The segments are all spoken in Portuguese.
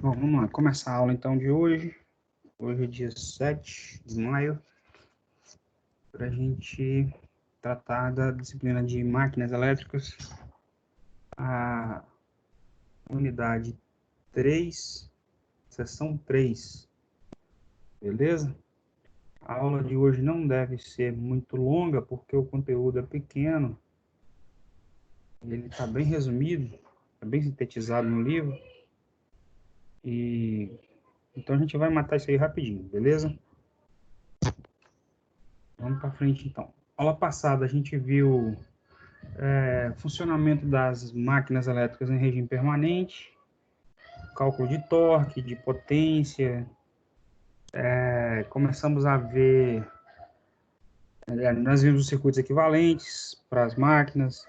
Bom, vamos lá, começar a aula então de hoje. Hoje é dia 7 de maio, para a gente tratar da disciplina de máquinas elétricas, a unidade 3, seção 3, beleza? A aula de hoje não deve ser muito longa, porque o conteúdo é pequeno, ele está bem resumido, está bem sintetizado no livro, e então a gente vai matar isso aí rapidinho, beleza? Vamos para frente então. Aula passada a gente viu funcionamento das máquinas elétricas em regime permanente, cálculo de torque, de potência. Começamos a ver, nós vimos os circuitos equivalentes para as máquinas,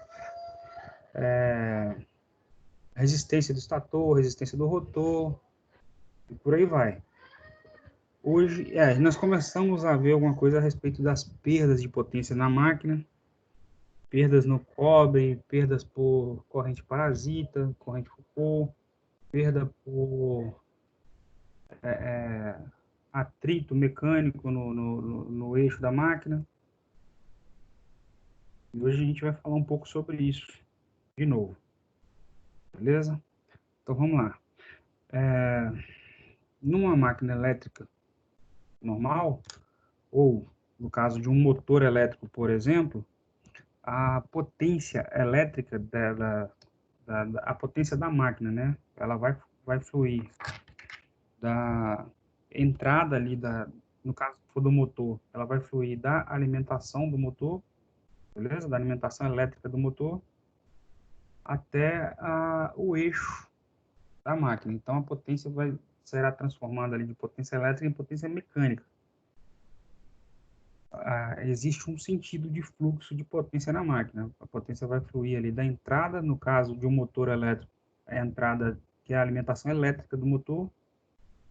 resistência do estator, resistência do rotor, e por aí vai. Hoje, nós começamos a ver alguma coisa a respeito das perdas de potência na máquina, perdas no cobre, perdas por corrente parasita, corrente Foucault, perda por atrito mecânico no eixo da máquina. E hoje a gente vai falar um pouco sobre isso de novo, beleza? Então vamos lá. Numa máquina elétrica normal, ou no caso de um motor elétrico, por exemplo, a potência elétrica a potência da máquina, né? Ela vai fluir da entrada ali no caso se for do motor, ela vai fluir da alimentação do motor, beleza? Da alimentação elétrica do motor até o eixo da máquina. Então, a potência será transformada ali de potência elétrica em potência mecânica. Existe um sentido de fluxo de potência na máquina. A potência vai fluir ali da entrada, no caso de um motor elétrico, a entrada que é a alimentação elétrica do motor,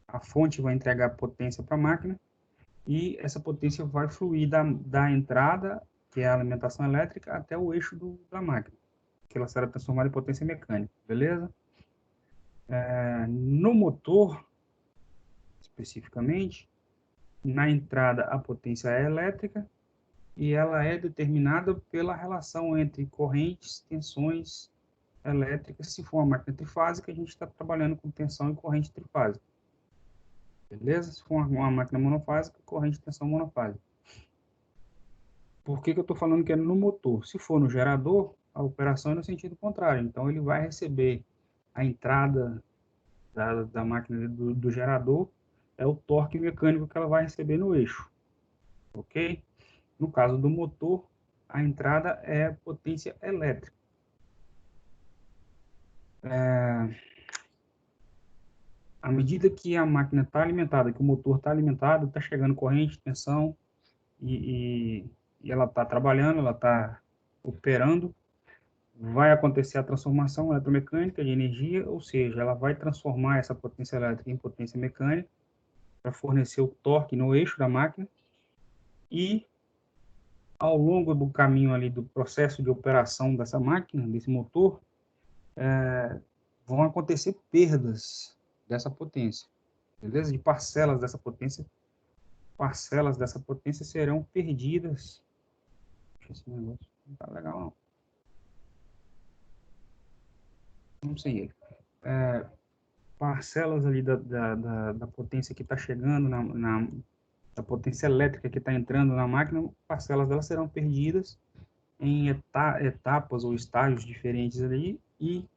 a fonte vai entregar potência para a máquina, e essa potência vai fluir da entrada, que é a alimentação elétrica, até o eixo da máquina, que ela será transformada em potência mecânica, beleza? No motor, especificamente, na entrada a potência é elétrica e ela é determinada pela relação entre correntes, tensões elétricas. Se for uma máquina trifásica, a gente está trabalhando com tensão e corrente trifásica. Beleza? Se for uma máquina monofásica, corrente e tensão monofásica. Por que eu estou falando que é no motor? Se for no gerador, a operação é no sentido contrário. Então, ele vai receber a entrada da máquina do gerador, é o torque mecânico que ela vai receber no eixo, ok? No caso do motor, a entrada é potência elétrica. À medida que a máquina está alimentada, que o motor está alimentado, está chegando corrente, tensão, e ela está trabalhando, ela está operando, vai acontecer a transformação eletromecânica de energia, ou seja, ela vai transformar essa potência elétrica em potência mecânica para fornecer o torque no eixo da máquina, e ao longo do caminho ali do processo de operação dessa máquina, desse motor, vão acontecer perdas dessa potência, beleza? De parcelas dessa potência serão perdidas. Esse negócio não tá legal, não. Vamos seguir. Parcelas ali da potência que está chegando, da potência elétrica que está entrando na máquina, parcelas delas serão perdidas em etapas ou estágios diferentes ali, e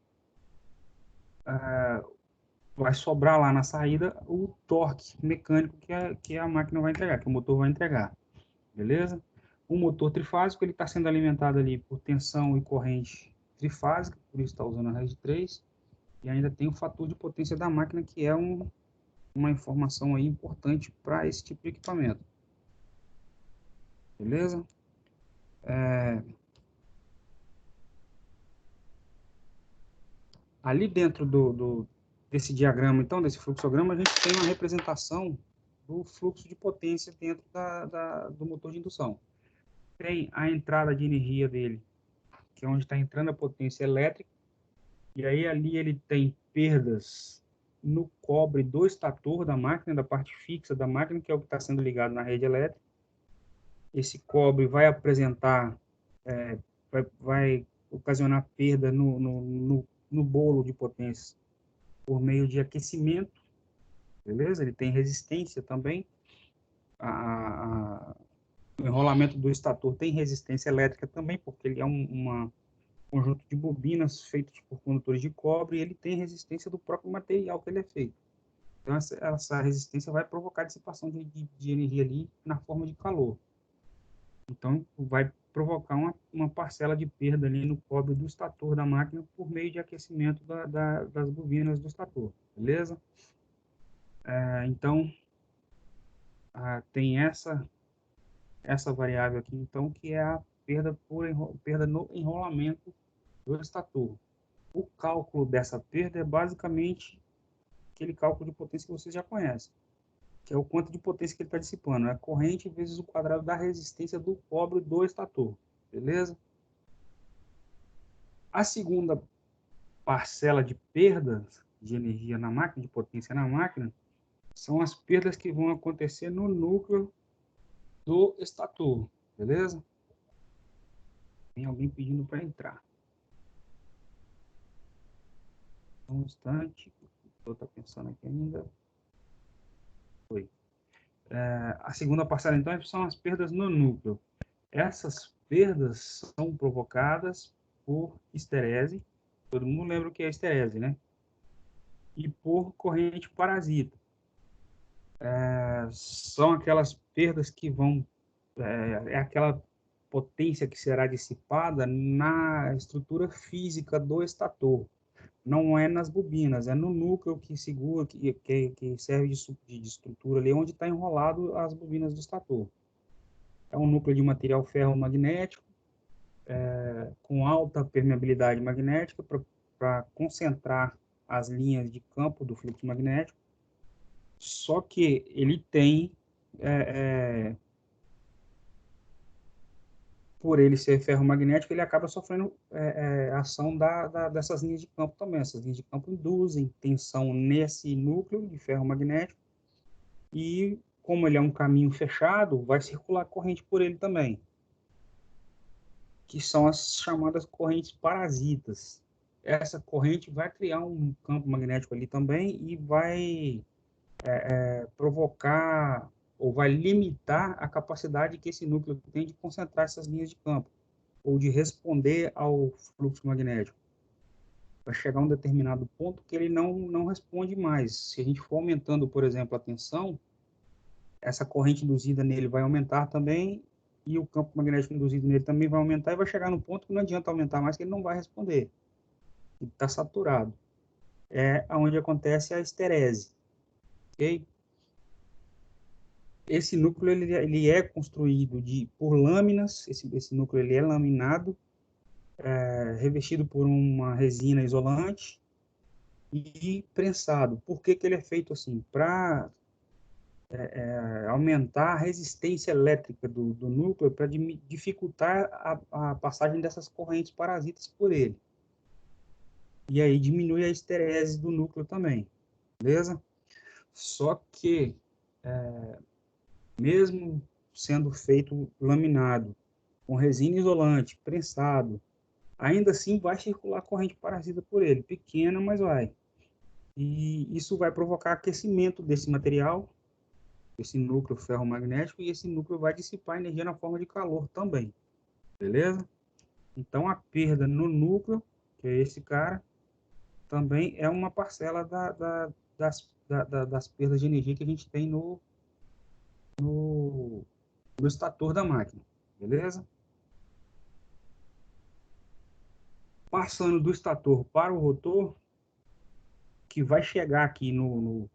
vai sobrar lá na saída o torque mecânico que a máquina vai entregar, que o motor vai entregar, beleza? O motor trifásico ele está sendo alimentado ali por tensão e corrente trifásica, por isso está usando a raiz de 3, e ainda tem o fator de potência da máquina, que é uma informação aí importante para esse tipo de equipamento, beleza? Ali dentro desse diagrama, então, desse fluxograma, a gente tem uma representação do fluxo de potência dentro do motor de indução. Tem a entrada de energia dele, que é onde está entrando a potência elétrica, e aí ali ele tem perdas no cobre do estator da máquina, da parte fixa da máquina, que é o que está sendo ligado na rede elétrica. Esse cobre vai apresentar, vai ocasionar perda no bolo de potência por meio de aquecimento, beleza? Ele tem resistência também. O enrolamento do estator tem resistência elétrica também, porque ele é um conjunto de bobinas feitos por condutores de cobre e ele tem resistência do próprio material que ele é feito. Então, essa resistência vai provocar dissipação de energia ali na forma de calor. Então, vai provocar uma parcela de perda ali no cobre do estator da máquina por meio de aquecimento das bobinas do estator, beleza? Então, tem essa variável aqui, então, que é a perda no enrolamento do estator. O cálculo dessa perda é basicamente aquele cálculo de potência que vocês já conhecem, que é o quanto de potência que ele está dissipando. É a corrente vezes o quadrado da resistência do cobre do estator, beleza? A segunda parcela de perdas de energia na máquina, de potência na máquina, são as perdas que vão acontecer no núcleo do estator, beleza? Tem alguém pedindo para entrar. Um instante, eu estou pensando aqui ainda. Foi. A segunda parcela, então, são as perdas no núcleo. Essas perdas são provocadas por esterese. Todo mundo lembra o que é esterese, né? E por corrente parasita. São aquelas perdas que vão... É aquela potência que será dissipada na estrutura física do estator. Não é nas bobinas, é no núcleo que segura, que serve de estrutura ali, onde está enrolado as bobinas do estator. É um núcleo de material ferromagnético, com alta permeabilidade magnética, para concentrar as linhas de campo do fluxo magnético. Só que ele tem, por ele ser ferromagnético, ele acaba sofrendo ação dessas linhas de campo também. Essas linhas de campo induzem tensão nesse núcleo de ferromagnético e, como ele é um caminho fechado, vai circular corrente por ele também, que são as chamadas correntes parasitas. Essa corrente vai criar um campo magnético ali também e vai provocar ou vai limitar a capacidade que esse núcleo tem de concentrar essas linhas de campo ou de responder ao fluxo magnético. Vai chegar a um determinado ponto que ele não responde mais. Se a gente for aumentando, por exemplo, a tensão, essa corrente induzida nele vai aumentar também e o campo magnético induzido nele também vai aumentar e vai chegar no ponto que não adianta aumentar mais, que ele não vai responder. Ele está saturado. É onde acontece a esterese. Ok? Esse núcleo ele é construído por lâminas, esse núcleo ele é laminado, revestido por uma resina isolante e prensado. Por que ele é feito assim? Para aumentar a resistência elétrica do núcleo, para dificultar a passagem dessas correntes parasitas por ele. E aí diminui a esterese do núcleo também, beleza? Só que, mesmo sendo feito laminado, com resina isolante, prensado, ainda assim vai circular corrente parasita por ele, pequena, mas vai. E isso vai provocar aquecimento desse material, esse núcleo ferromagnético, e esse núcleo vai dissipar energia na forma de calor também, beleza? Então, a perda no núcleo, que é esse cara, também é uma parcela das perdas de energia que a gente tem no estator da máquina, beleza? Passando do estator para o rotor, que vai chegar aqui no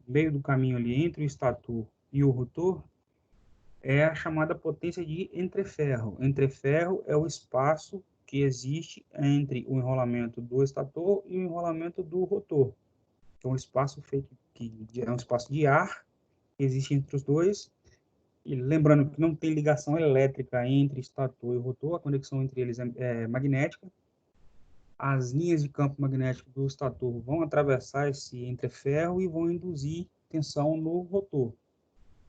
meio do caminho ali entre o estator e o rotor, é a chamada potência de entreferro. Entreferro é o espaço que existe entre o enrolamento do estator e o enrolamento do rotor. É um espaço é um espaço de ar que existe entre os dois. E lembrando que não tem ligação elétrica entre estator e rotor, a conexão entre eles é magnética. as linhas de campo magnético do estator vão atravessar esse entreferro e vão induzir tensão no rotor,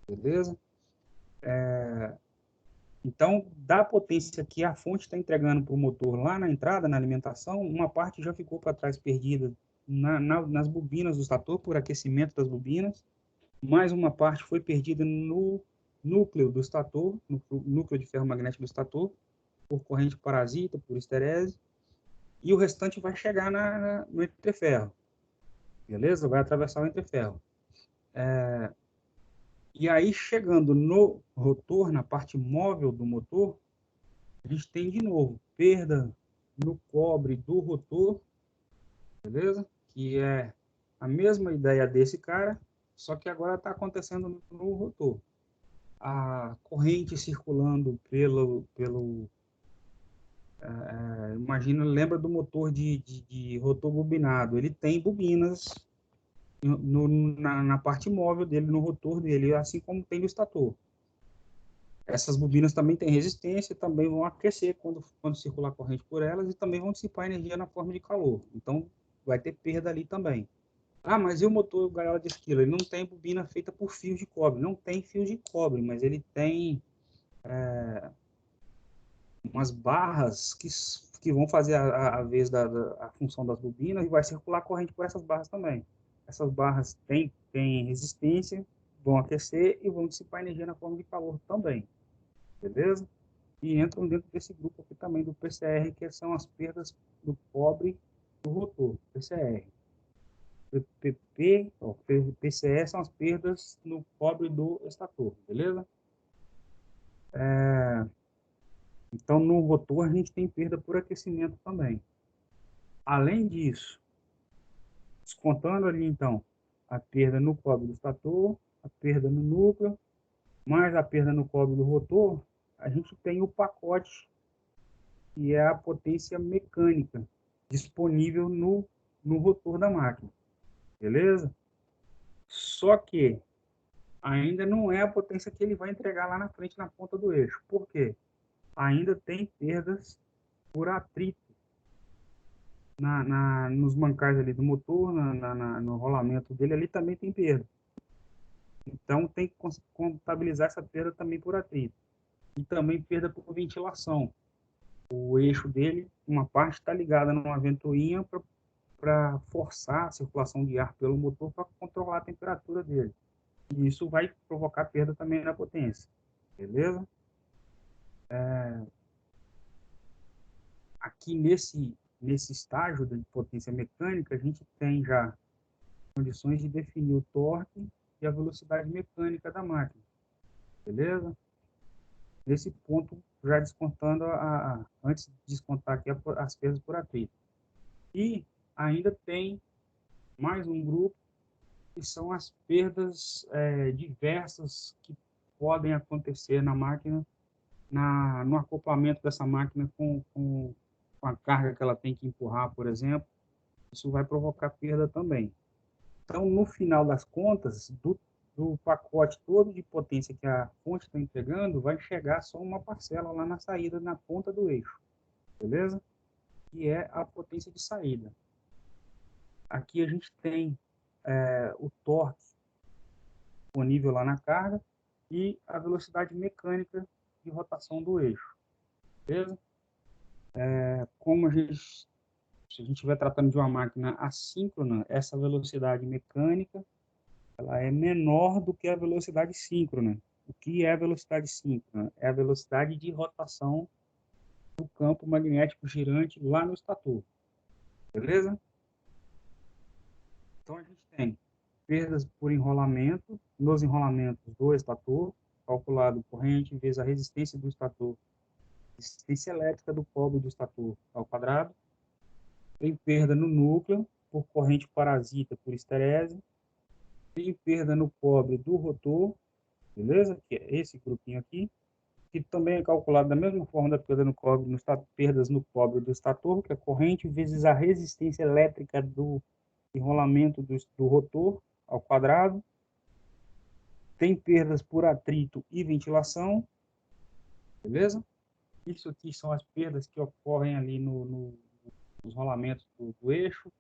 beleza? Então, da potência que a fonte está entregando para o motor lá na entrada, na alimentação, uma parte já ficou para trás perdida nas bobinas do estator, por aquecimento das bobinas, mais uma parte foi perdida no núcleo do estator, no núcleo de ferro magnético do estator, por corrente parasita, por esterese, e o restante vai chegar no entreferro, beleza? Vai atravessar o entreferro. E aí, chegando no rotor, na parte móvel do motor, a gente tem de novo perda no cobre do rotor, beleza? Que é a mesma ideia desse cara, só que agora está acontecendo no rotor. A corrente circulando imagina, lembra do motor de rotor bobinado, ele tem bobinas na parte móvel dele, no rotor dele, assim como tem no estator. Essas bobinas também têm resistência, também vão aquecer quando circular corrente por elas e também vão dissipar energia na forma de calor. Então, vai ter perda ali também. Ah, mas e o motor gaiola de esquilo? Ele não tem bobina feita por fios de cobre. Não tem fios de cobre, mas ele tem umas barras que vão fazer a vez a função das bobinas e vai circular corrente por essas barras também. Essas barras têm resistência, vão aquecer e vão dissipar energia na forma de calor também. Beleza? E entram dentro desse grupo aqui também do PCR, que são as perdas do cobre do rotor, PCR. PCE são as perdas no cobre do estator, beleza? Então, no rotor, a gente tem perda por aquecimento também. Além disso, descontando ali, então, a perda no cobre do estator, a perda no núcleo, mais a perda no cobre do rotor, a gente tem o pacote, que é a potência mecânica disponível no rotor da máquina, beleza? Só que ainda não é a potência que ele vai entregar lá na frente, na ponta do eixo. Por quê? Ainda tem perdas por atrito nos mancais ali do motor, no rolamento dele, ali também tem perda. Então, tem que contabilizar essa perda também por atrito. E também perda por ventilação. O eixo dele, uma parte está ligada numa ventoinha para forçar a circulação de ar pelo motor para controlar a temperatura dele. E isso vai provocar perda também na potência. Beleza? Aqui nesse estágio de potência mecânica, a gente tem já condições de definir o torque e a velocidade mecânica da máquina. Beleza? Nesse ponto, já descontando, antes de descontar aqui as perdas por atrito. E ainda tem mais um grupo, que são as perdas diversas que podem acontecer na máquina, no acoplamento dessa máquina com a carga que ela tem que empurrar, por exemplo. Isso vai provocar perda também. Então, no final das contas, do pacote todo de potência que a fonte está entregando, vai chegar só uma parcela lá na saída, na ponta do eixo, beleza? Que é a potência de saída. Aqui a gente tem o torque disponível lá na carga e a velocidade mecânica de rotação do eixo, beleza? Como se a gente estiver tratando de uma máquina assíncrona, essa velocidade mecânica ela é menor do que a velocidade síncrona. O que é a velocidade síncrona? É a velocidade de rotação do campo magnético girante lá no estator. Beleza? Então a gente tem perdas por enrolamento, nos enrolamentos do estator, calculado corrente vezes a resistência do estator, resistência elétrica do cobre do estator ao quadrado. Tem perda no núcleo por corrente parasita por esterese. Tem perda no cobre do rotor, beleza? Que é esse grupinho aqui, que também é calculado da mesma forma da perda no cobre, perdas no cobre do estator, que é corrente, vezes a resistência elétrica do enrolamento do rotor ao quadrado. Tem perdas por atrito e ventilação, beleza? Isso aqui são as perdas que ocorrem ali os rolamentos do eixo,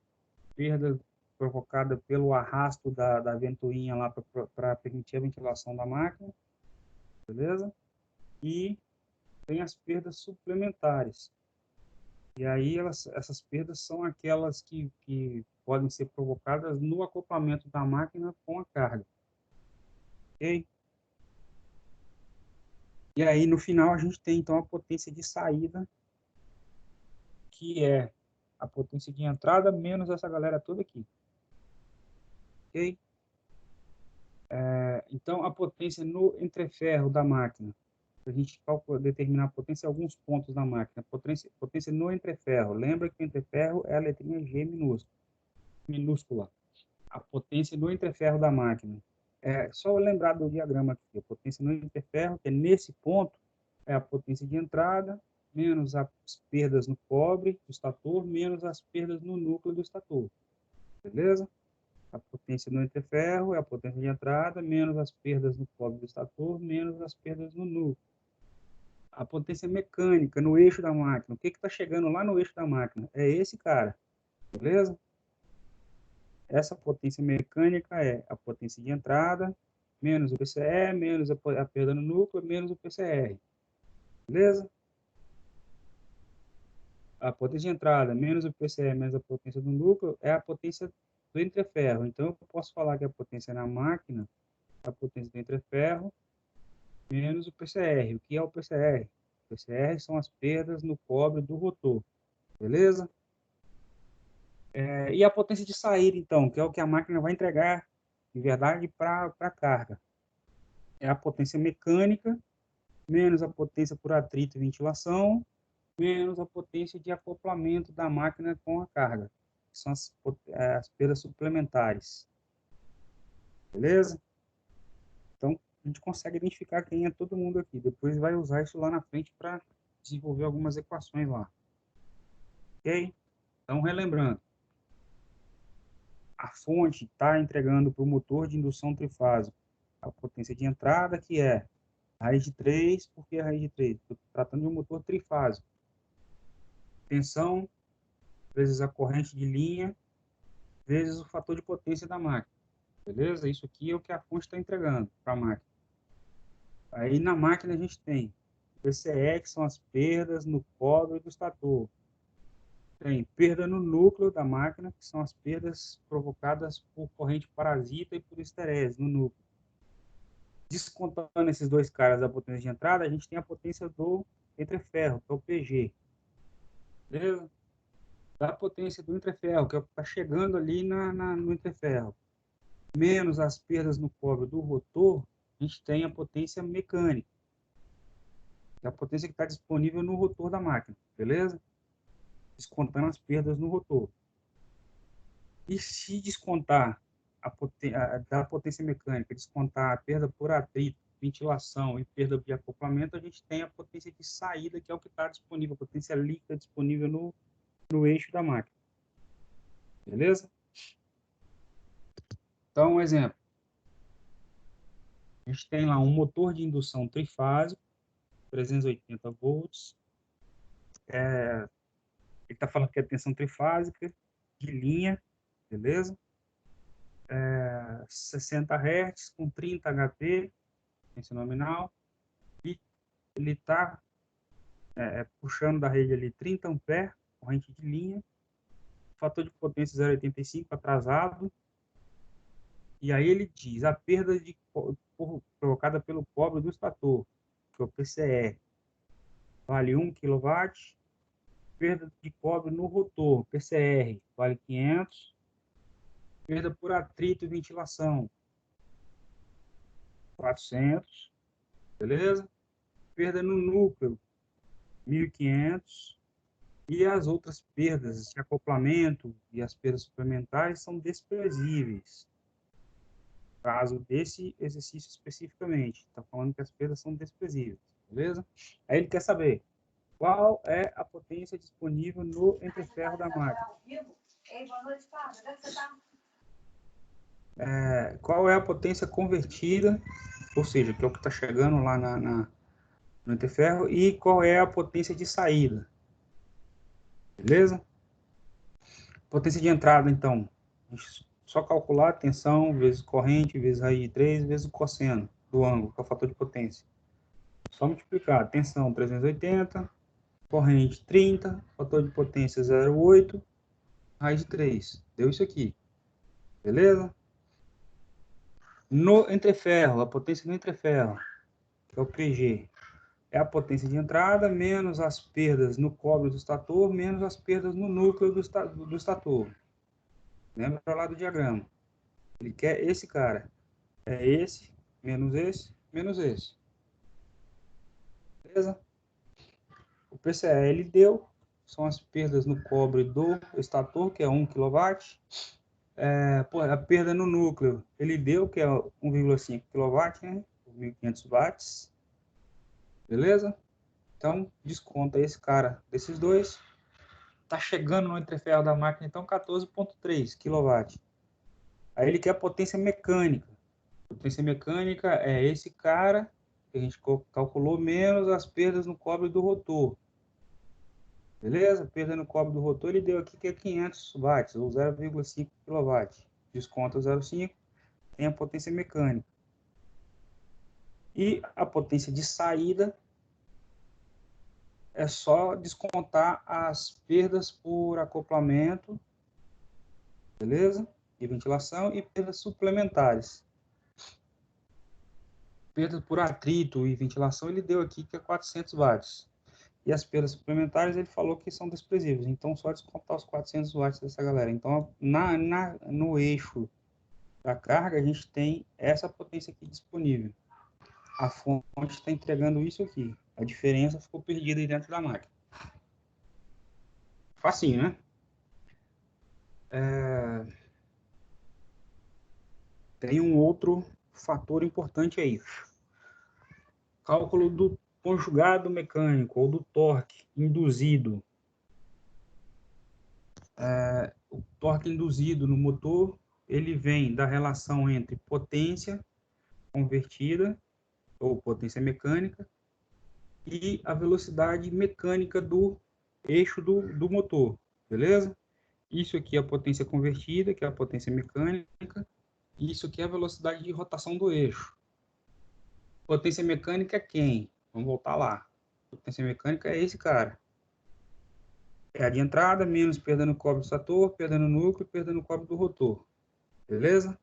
perda provocada pelo arrasto da ventoinha lá para permitir a ventilação da máquina, beleza? E tem as perdas suplementares. E aí essas perdas são aquelas que podem ser provocadas no acoplamento da máquina com a carga. Ok? E aí no final a gente tem então a potência de saída, que é a potência de entrada menos essa galera toda aqui. Ok? Então a potência no entreferro da máquina, a gente determinar a potência em alguns pontos da máquina. Potência no entreferro. Lembra que o entreferro é a letrinha G minúscula. A potência no entreferro da máquina. É só lembrar do diagrama aqui. A potência no entreferro, que é nesse ponto, é a potência de entrada, menos as perdas no cobre do estator, menos as perdas no núcleo do estator. Beleza? A potência no entreferro é a potência de entrada, menos as perdas no cobre do estator, menos as perdas no núcleo. A potência mecânica no eixo da máquina. O que está chegando lá no eixo da máquina? É esse cara. Beleza? Essa potência mecânica é a potência de entrada, menos o PCE, menos a perda no núcleo, menos o PCR. Beleza? A potência de entrada, menos o PCE, menos a potência do núcleo, é a potência do entreferro. Então, eu posso falar que a potência na máquina é a potência do entreferro, menos o PCR. O que é o PCR? O PCR são as perdas no cobre do rotor. Beleza? E a potência de saída, então, que é o que a máquina vai entregar, de verdade, para a carga. É a potência mecânica, menos a potência por atrito e ventilação, menos a potência de acoplamento da máquina com a carga, que são as perdas suplementares. Beleza? Então, a gente consegue identificar quem é todo mundo aqui. Depois vai usar isso lá na frente para desenvolver algumas equações lá. Ok? Então, relembrando, a fonte está entregando para o motor de indução trifásico a potência de entrada, que é raiz de 3, por que raiz de 3? Estou tratando de um motor trifásico. Tensão vezes a corrente de linha vezes o fator de potência da máquina. Beleza? Isso aqui é o que a fonte está entregando para a máquina. Aí na máquina a gente tem PCE, que são as perdas no cobre do estator. Tem perda no núcleo da máquina, que são as perdas provocadas por corrente parasita e por esterese no núcleo. Descontando esses dois caras da potência de entrada, a gente tem a potência do entreferro, que é o PG. Beleza? Da potência do entreferro, que é o que está chegando ali no entreferro, menos as perdas no cobre do rotor, a gente tem a potência mecânica, que é a potência que está disponível no rotor da máquina, beleza? Descontando as perdas no rotor. E se descontar da potência mecânica, descontar a perda por atrito, ventilação e perda de acoplamento, a gente tem a potência de saída, que é o que está disponível, a potência líquida disponível no eixo da máquina. Beleza? Então, um exemplo. A gente tem lá um motor de indução trifásico, 380 volts. Ele está falando que é tensão trifásica, de linha, beleza? 60 Hz com 30 HP, tensão nominal. E ele está puxando da rede ali 30 amperes, corrente de linha. Fator de potência 0,85 atrasado. E aí ele diz a perda provocada pelo cobre do estator, que é o PCE, vale 1 kW. Perda de cobre no rotor, PCR, vale 500. Perda por atrito e ventilação, 400. Beleza? Perda no núcleo, 1.500. E as outras perdas de acoplamento e as perdas suplementares são desprezíveis. Caso desse exercício especificamente, está falando que as perdas são desprezíveis, beleza? Aí ele quer saber qual é a potência disponível no entreferro da máquina. Qual é a potência convertida, ou seja, que é o que está chegando lá no entreferro, e qual é a potência de saída. Beleza? Potência de entrada, então, a gente só calcular a tensão vezes corrente, vezes raiz de 3, vezes o cosseno do ângulo, que é o fator de potência. Só multiplicar. Tensão 380, corrente 30, fator de potência 0,8, raiz de 3. Deu isso aqui. Beleza? No entreferro, a potência no entreferro, que é o PG, é a potência de entrada menos as perdas no cobre do estator, menos as perdas no núcleo do estator. Lembra lá do diagrama? Ele quer esse cara. É esse, menos esse. Beleza? O PCL deu, são as perdas no cobre do estator, que é 1 kW. A perda no núcleo, ele deu, que é 1,5 kW, né? 1.500 watts. Beleza? Então, desconta esse cara desses dois. Tá chegando no entreferro da máquina, então, 14,3 kW. Aí ele quer potência mecânica. Potência mecânica é esse cara que a gente calculou menos as perdas no cobre do rotor. Beleza? Perda no cobre do rotor, ele deu aqui que é 500 watts, ou 0,5 kW. Desconta 0,5, tem a potência mecânica. E a potência de saída é só descontar as perdas por acoplamento, beleza? E ventilação e perdas suplementares. Perdas por atrito e ventilação, ele deu aqui que é 400 watts. E as perdas suplementares, ele falou que são desprezíveis. Então, só descontar os 400 watts dessa galera. Então, no eixo da carga, a gente tem essa potência aqui disponível. A fonte está entregando isso aqui. A diferença ficou perdida aí dentro da máquina. Facinho, né? Tem um outro fator importante aí. Cálculo do conjugado mecânico ou do torque induzido. O torque induzido no motor, ele vem da relação entre potência convertida, ou potência mecânica, e a velocidade mecânica do eixo do motor, beleza? Isso aqui é a potência convertida, que é a potência mecânica, e isso aqui é a velocidade de rotação do eixo. Potência mecânica é quem? Vamos voltar lá. Potência mecânica é esse cara. É a de entrada, menos perda no cobre do estator, perda no núcleo, perda no cobre do rotor. Beleza?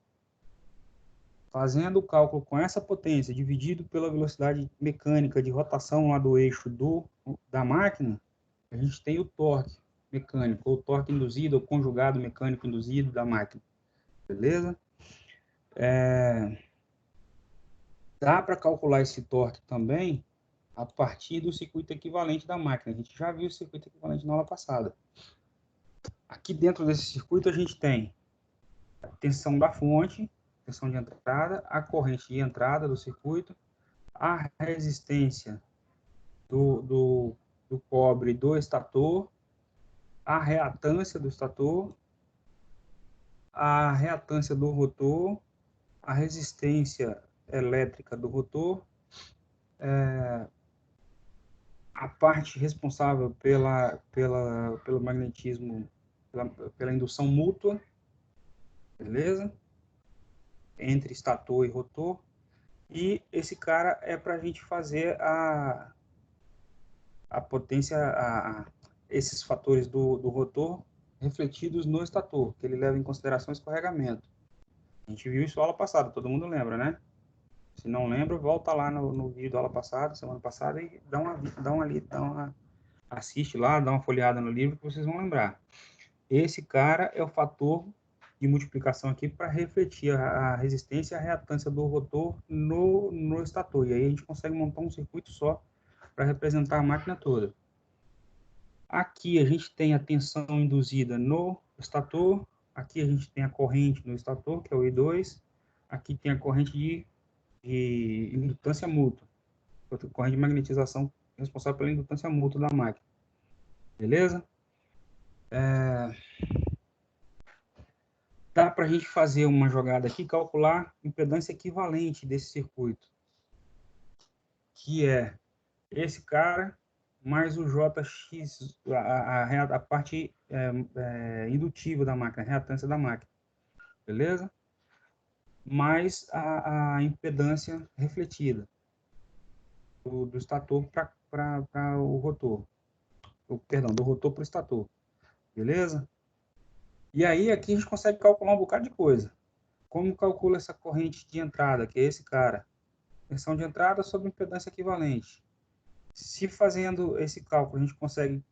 Fazendo o cálculo com essa potência dividido pela velocidade mecânica de rotação lá do eixo da máquina, a gente tem o torque mecânico, ou torque induzido, ou conjugado mecânico induzido da máquina. Beleza? Dá para calcular esse torque também a partir do circuito equivalente da máquina. A gente já viu o circuito equivalente na aula passada. Aqui dentro desse circuito a gente tem a tensão da fonte, tensão de entrada, a corrente de entrada do circuito, a resistência do cobre do estator, a reatância do estator, a reatância do rotor, a resistência elétrica do rotor, a parte responsável pelo magnetismo, pela indução mútua, beleza? Entre estator e rotor. E esse cara é para a gente fazer a potência, esses fatores do rotor refletidos no estator, que ele leva em consideração escorregamento. A gente viu isso na aula passada, todo mundo lembra, né? Se não lembra, volta lá no vídeo da aula passada, semana passada, e assiste lá, dá uma folheada no livro que vocês vão lembrar. Esse cara é o fator de multiplicação aqui para refletir a resistência e a reatância do rotor no estator. E aí a gente consegue montar um circuito só para representar a máquina toda. Aqui a gente tem a tensão induzida no estator, aqui a gente tem a corrente no estator, que é o I2, aqui tem a corrente de indutância mútua, corrente de magnetização responsável pela indutância mútua da máquina. Beleza? Dá para a gente fazer uma jogada aqui, calcular impedância equivalente desse circuito, que é esse cara mais o JX, a parte indutiva da máquina, a reatância da máquina, beleza? Mais a impedância refletida do estator para o rotor. Perdão, do rotor para o estator, beleza? E aí aqui a gente consegue calcular um bocado de coisa. Como calcula essa corrente de entrada, que é esse cara? Tensão de entrada sobre impedância equivalente. Se fazendo esse cálculo a gente consegue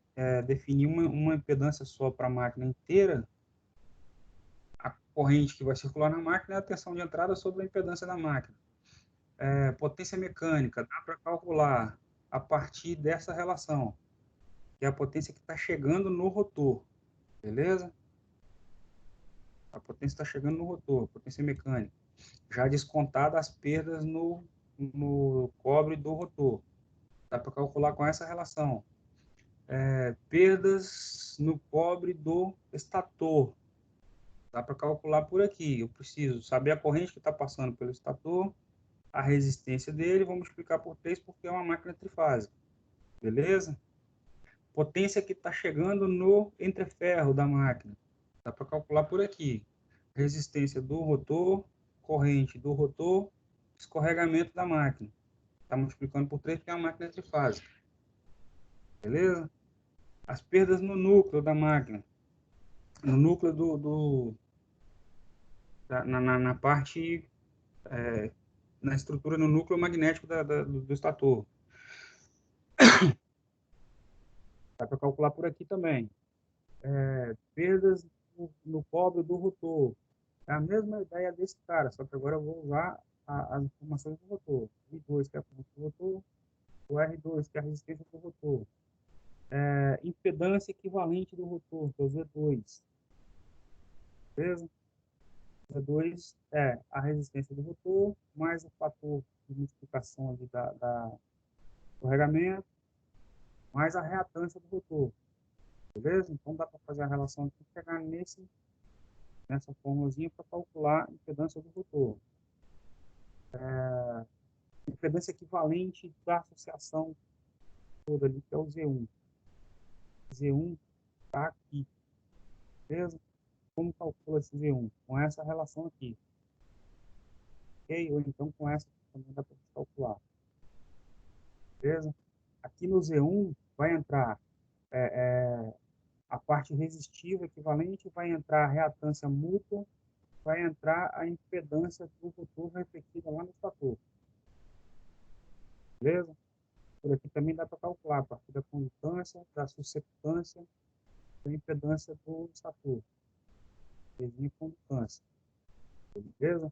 definir uma impedância só para a máquina inteira, a corrente que vai circular na máquina é a tensão de entrada sobre a impedância da máquina. Potência mecânica, dá para calcular a partir dessa relação, que é a potência que está chegando no rotor, beleza? A potência está chegando no rotor, potência mecânica. Já descontada as perdas no cobre do rotor. Dá para calcular com essa relação. Perdas no cobre do estator. Dá para calcular por aqui. Eu preciso saber a corrente que está passando pelo estator, a resistência dele, vou multiplicar por 3 porque é uma máquina trifásica. Beleza? Potência que está chegando no entreferro da máquina. Dá para calcular por aqui. Resistência do rotor, corrente do rotor, escorregamento da máquina. Está multiplicando por 3 porque é uma máquina trifásica. Beleza? As perdas no núcleo da máquina. No núcleo na parte, na estrutura, no núcleo magnético do estator. Dá para calcular por aqui também. Perdas no cobre do rotor. É a mesma ideia desse cara, só que agora eu vou usar as informações do rotor. I2, que é a potência do rotor, o R2, que é a resistência do rotor. Impedância equivalente do rotor, que é o Z2. Beleza? Z2 é a resistência do rotor, mais o fator de multiplicação ali do carregamento, mais a reatância do rotor. Beleza? Então dá para fazer a relação aqui e chegar nessa formulazinha para calcular a impedância do rotor. Impedância equivalente da associação toda ali, que é o Z1. Z1 está aqui, beleza? Como calcula esse Z1? Com essa relação aqui, ok? Ou então com essa que também dá para calcular, beleza? Aqui no Z1 vai entrar a parte resistiva equivalente, vai entrar a reatância mútua, vai entrar a impedância do rotor refletida lá no estator, beleza? Por aqui também dá para calcular a partir da condutância, da susceptância, da impedância do estator, e condutância, beleza?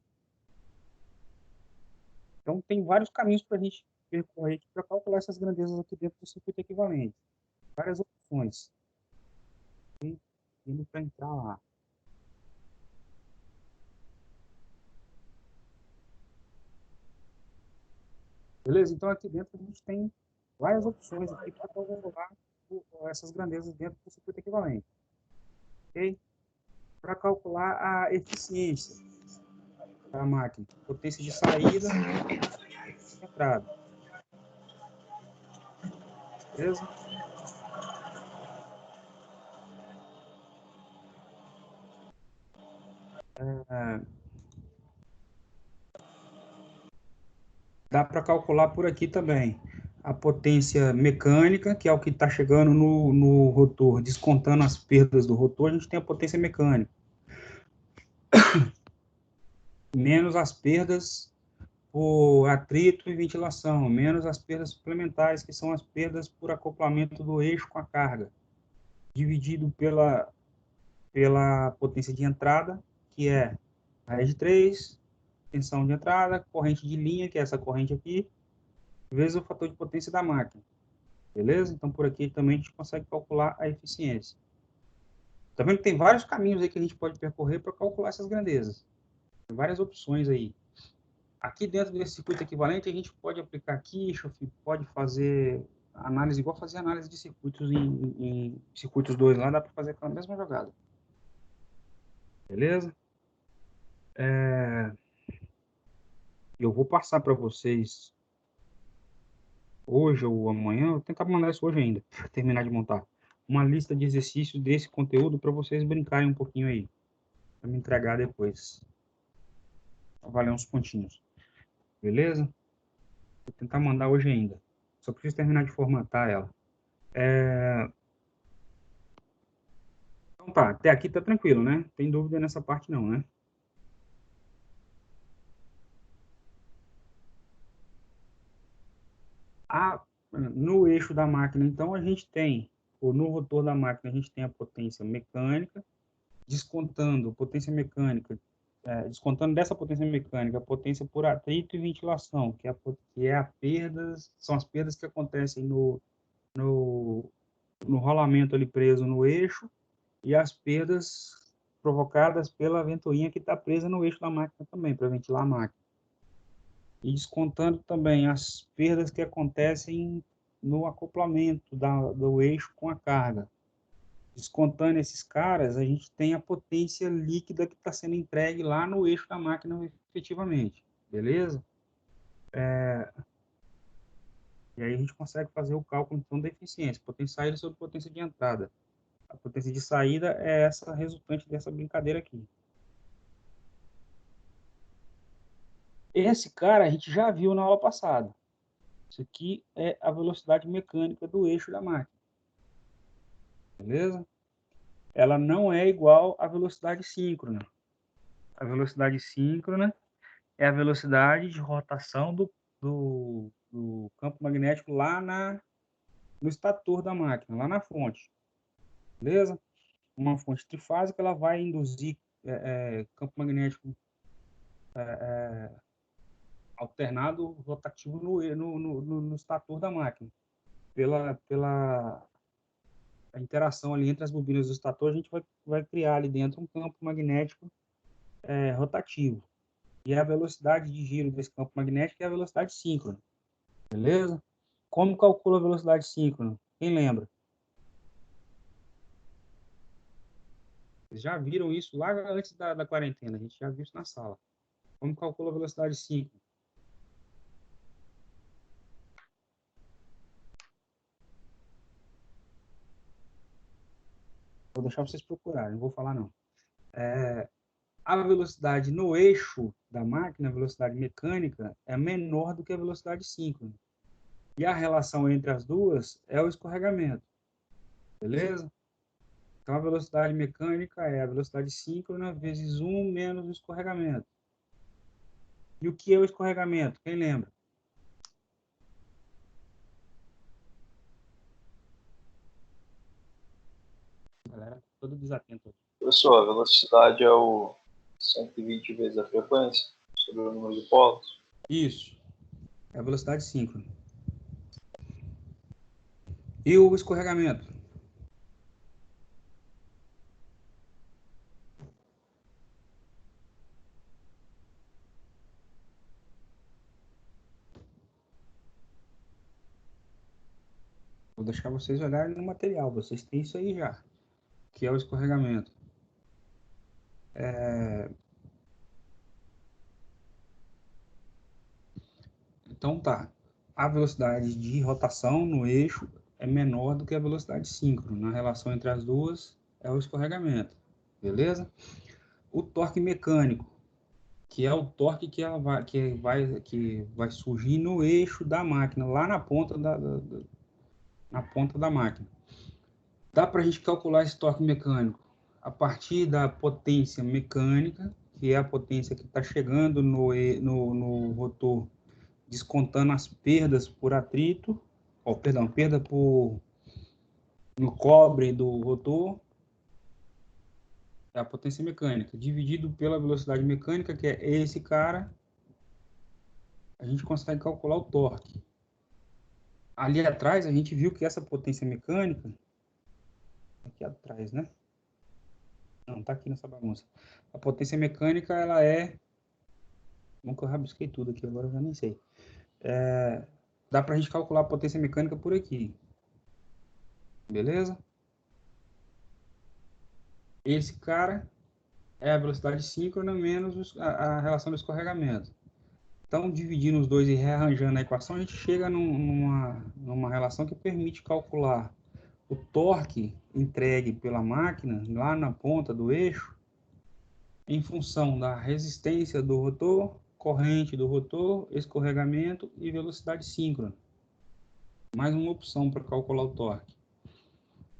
Então, tem vários caminhos para a gente percorrer para calcular essas grandezas aqui dentro do circuito equivalente. Várias opções. Indo para entrar lá. Beleza? Então, aqui dentro a gente tem várias opções aqui para calcular essas grandezas dentro do circuito equivalente. Ok? Para calcular a eficiência da máquina, potência de saída e entrada. Beleza? Dá para calcular por aqui também a potência mecânica, que é o que está chegando no rotor, descontando as perdas do rotor, a gente tem a potência mecânica. Menos as perdas por atrito e ventilação, menos as perdas suplementares, que são as perdas por acoplamento do eixo com a carga, dividido pela potência de entrada, que é raiz de 3, tensão de entrada, corrente de linha, que é essa corrente aqui, vezes o fator de potência da máquina. Beleza? Então, por aqui também a gente consegue calcular a eficiência. Tá vendo que tem vários caminhos aí que a gente pode percorrer para calcular essas grandezas. Tem várias opções aí. Aqui dentro desse circuito equivalente, a gente pode aplicar Kirchhoff, pode fazer análise, igual fazer análise de circuitos em circuitos 2 lá, dá para fazer com a mesma jogada. Beleza? Eu vou passar para vocês hoje ou amanhã, eu vou tentar mandar isso hoje ainda, para terminar de montar, uma lista de exercícios desse conteúdo para vocês brincarem um pouquinho aí, para me entregar depois, para valer uns pontinhos, beleza? Vou tentar mandar hoje ainda, só preciso terminar de formatar ela. Então tá, até aqui tá tranquilo, né? Tem dúvida nessa parte não, né? No eixo da máquina, então, a gente tem, ou no rotor da máquina, a gente tem a potência mecânica, descontando potência mecânica, descontando dessa potência mecânica, a potência por atrito e ventilação, que é a perdas, são as perdas que acontecem no, no rolamento ali preso no eixo e as perdas provocadas pela ventoinha que está presa no eixo da máquina também, para ventilar a máquina. E descontando também as perdas que acontecem no acoplamento do eixo com a carga. Descontando esses caras, a gente tem a potência líquida que está sendo entregue lá no eixo da máquina efetivamente, beleza? E aí a gente consegue fazer o cálculo então da eficiência, potência de saída sobre potência de entrada. A potência de saída é essa resultante dessa brincadeira aqui. Esse cara a gente já viu na aula passada. Isso aqui é a velocidade mecânica do eixo da máquina, beleza? Ela não é igual à velocidade síncrona. A velocidade síncrona é a velocidade de rotação do campo magnético lá no estator da máquina, lá na fonte, beleza? Uma fonte trifásica, ela vai induzir campo magnético alternado rotativo no estator da máquina. Pela a interação ali entre as bobinas do estator, a gente vai criar ali dentro um campo magnético rotativo. E a velocidade de giro desse campo magnético é a velocidade síncrona, beleza? Como calcula a velocidade síncrona? Quem lembra? Vocês já viram isso lá antes da quarentena, a gente já viu isso na sala. Como calcula a velocidade síncrona? Vou deixar vocês procurarem, não vou falar não. A velocidade no eixo da máquina, a velocidade mecânica, é menor do que a velocidade síncrona. E a relação entre as duas é o escorregamento, beleza? Então, a velocidade mecânica é a velocidade síncrona vezes 1 menos o escorregamento. E o que é o escorregamento? Quem lembra? Galera, todo desatento. Professor, a velocidade é o 120 vezes a frequência sobre o número de polos? Isso. É a velocidade síncrona. E o escorregamento? Vou deixar vocês olharem no material. Vocês têm isso aí já. Que é o escorregamento. Então tá. A velocidade de rotação no eixo é menor do que a velocidade síncrona. A relação entre as duas é o escorregamento. Beleza? O torque mecânico, que é o torque que vai surgir no eixo da máquina, lá na ponta da máquina. Dá para a gente calcular esse torque mecânico a partir da potência mecânica, que é a potência que está chegando no rotor, descontando as perdas por atrito, perda no cobre do rotor, é a potência mecânica, dividido pela velocidade mecânica, que é esse cara, a gente consegue calcular o torque. Ali atrás, a gente viu que essa potência mecânica, aqui atrás, né? Não, tá aqui nessa bagunça. A potência mecânica, ela é... Nunca eu rabisquei tudo aqui, agora eu já nem sei. Dá pra gente calcular a potência mecânica por aqui. Beleza? Esse cara é a velocidade síncrona menos a relação do escorregamento. Então, dividindo os dois e rearranjando a equação, a gente chega numa relação que permite calcular o torque entregue pela máquina lá na ponta do eixo em função da resistência do rotor, corrente do rotor, escorregamento e velocidade síncrona. Mais uma opção para calcular o torque.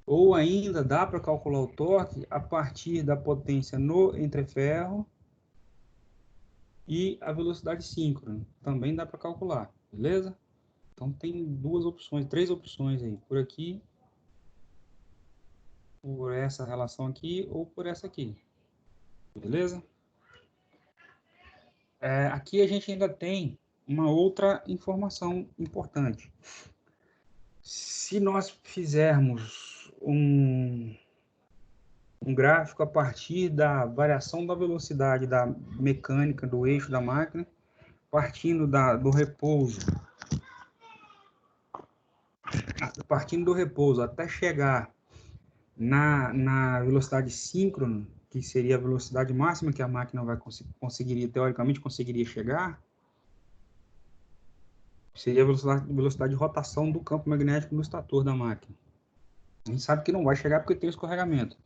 Ou ainda dá para calcular o torque a partir da potência no entreferro e a velocidade síncrona. Também dá para calcular, beleza? Então tem duas opções, três opções aí. Por aqui, por essa relação aqui ou por essa aqui. Beleza? Aqui a gente ainda tem uma outra informação importante. Se nós fizermos um gráfico a partir da variação da velocidade da mecânica do eixo da máquina, partindo do repouso até chegar na velocidade síncrona, que seria a velocidade máxima que a máquina teoricamente conseguiria chegar, seria a velocidade de rotação do campo magnético no estator da máquina. A gente sabe que não vai chegar porque tem escorregamento.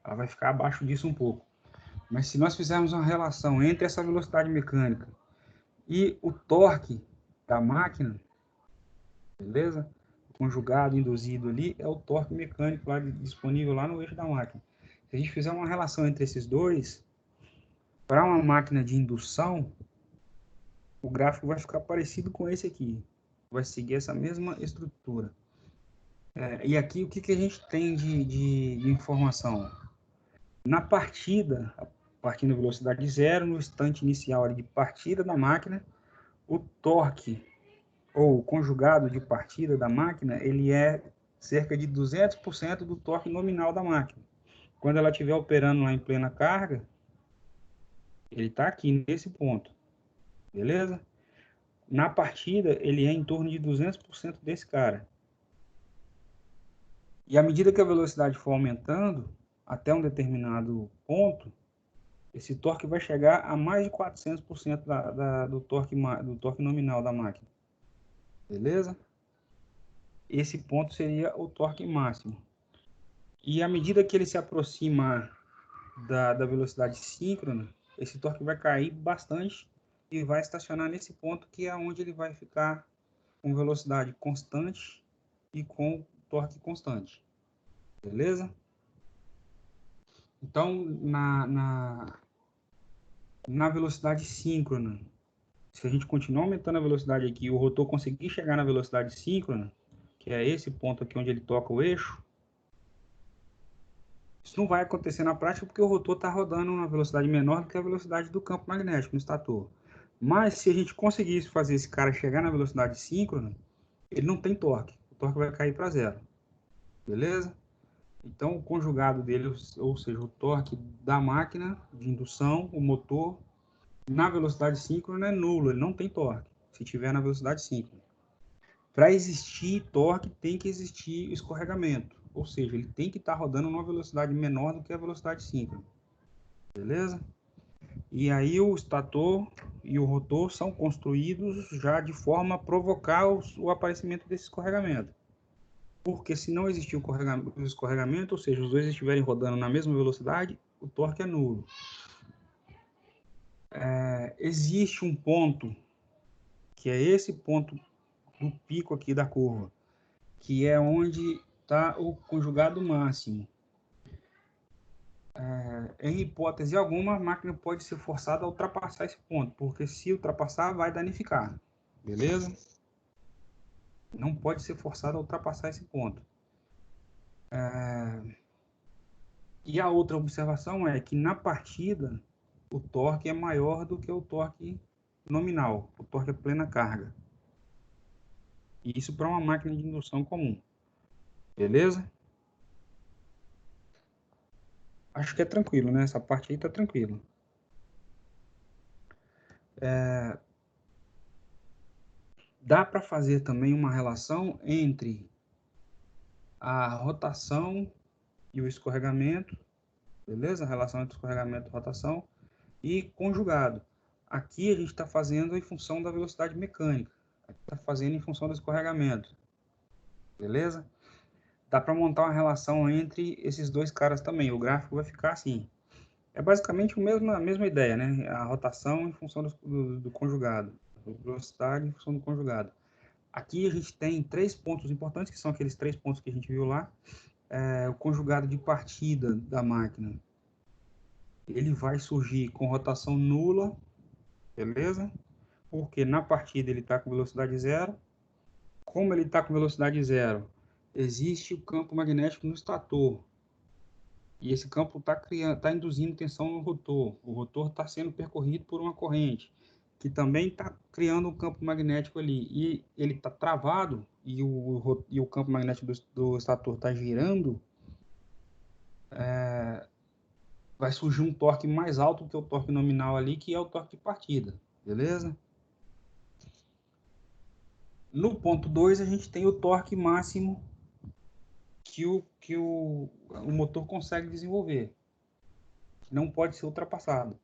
Ela vai ficar abaixo disso um pouco. Mas se nós fizermos uma relação entre essa velocidade mecânica e o torque da máquina, beleza? O conjugado induzido ali é o torque mecânico disponível lá no eixo da máquina. Se a gente fizer uma relação entre esses dois, para uma máquina de indução, o gráfico vai ficar parecido com esse aqui. Vai seguir essa mesma estrutura. E aqui, o que a gente tem de informação? Na partida, partindo da velocidade zero, no instante inicial de partida da máquina, o torque, ou o conjugado de partida da máquina, ele é cerca de 200% do torque nominal da máquina. Quando ela estiver operando lá em plena carga, ele está aqui nesse ponto, beleza? Na partida, ele é em torno de 200% desse cara. E à medida que a velocidade for aumentando, até um determinado ponto, esse torque vai chegar a mais de 400% do torque nominal da máquina. Beleza? Esse ponto seria o torque máximo. E à medida que ele se aproxima da velocidade síncrona, esse torque vai cair bastante e vai estacionar nesse ponto, que é onde ele vai ficar com velocidade constante e com torque constante. Beleza? Então, na velocidade síncrona, se a gente continuar aumentando a velocidade aqui e o rotor conseguir chegar na velocidade síncrona, que é esse ponto aqui onde ele toca o eixo, isso não vai acontecer na prática porque o rotor está rodando uma velocidade menor do que a velocidade do campo magnético no estator. Mas se a gente conseguisse fazer esse cara chegar na velocidade síncrona, ele não tem torque. O torque vai cair para zero. Beleza? Então, o conjugado dele, ou seja, o torque da máquina de indução, o motor, na velocidade síncrona é nulo, ele não tem torque, se tiver na velocidade síncrona. Para existir torque, tem que existir escorregamento, ou seja, ele tem que estar rodando numa velocidade menor do que a velocidade síncrona. Beleza? E aí o estator e o rotor são construídos já de forma a provocar o aparecimento desse escorregamento. Porque se não existir o escorregamento, ou seja, os dois estiverem rodando na mesma velocidade, o torque é nulo. Existe um ponto, que é esse ponto do pico aqui da curva, que é onde está o conjugado máximo. Em hipótese alguma, a máquina pode ser forçada a ultrapassar esse ponto, porque se ultrapassar, vai danificar. Beleza? Não pode ser forçada a ultrapassar esse ponto. E a outra observação é que na partida, o torque é maior do que o torque nominal, o torque é plena carga. E isso para uma máquina de indução comum. Beleza? Acho que é tranquilo, né? Essa parte aí tá tranquilo. Dá para fazer também uma relação entre a rotação e o escorregamento, beleza? A relação entre escorregamento e rotação e conjugado. Aqui a gente está fazendo em função da velocidade mecânica. Aqui está fazendo em função do escorregamento. Beleza? Dá para montar uma relação entre esses dois caras também. O gráfico vai ficar assim. É basicamente a mesma ideia, né? A rotação em função do conjugado. A velocidade em função do conjugado. Aqui a gente tem 3 pontos importantes, que são aqueles 3 pontos que a gente viu lá. O conjugado de partida da máquina. Ele vai surgir com rotação nula, beleza? Porque na partida ele está com velocidade zero. Como ele está com velocidade zero, existe o campo magnético no estator. E esse campo está induzindo tensão no rotor. O rotor está sendo percorrido por uma corrente, que também está criando um campo magnético ali. E ele está travado, e o campo magnético do estator está girando, vai surgir um torque mais alto que o torque nominal ali, que é o torque de partida. Beleza? No ponto 2, a gente tem o torque máximo que o motor consegue desenvolver. Não pode ser ultrapassado.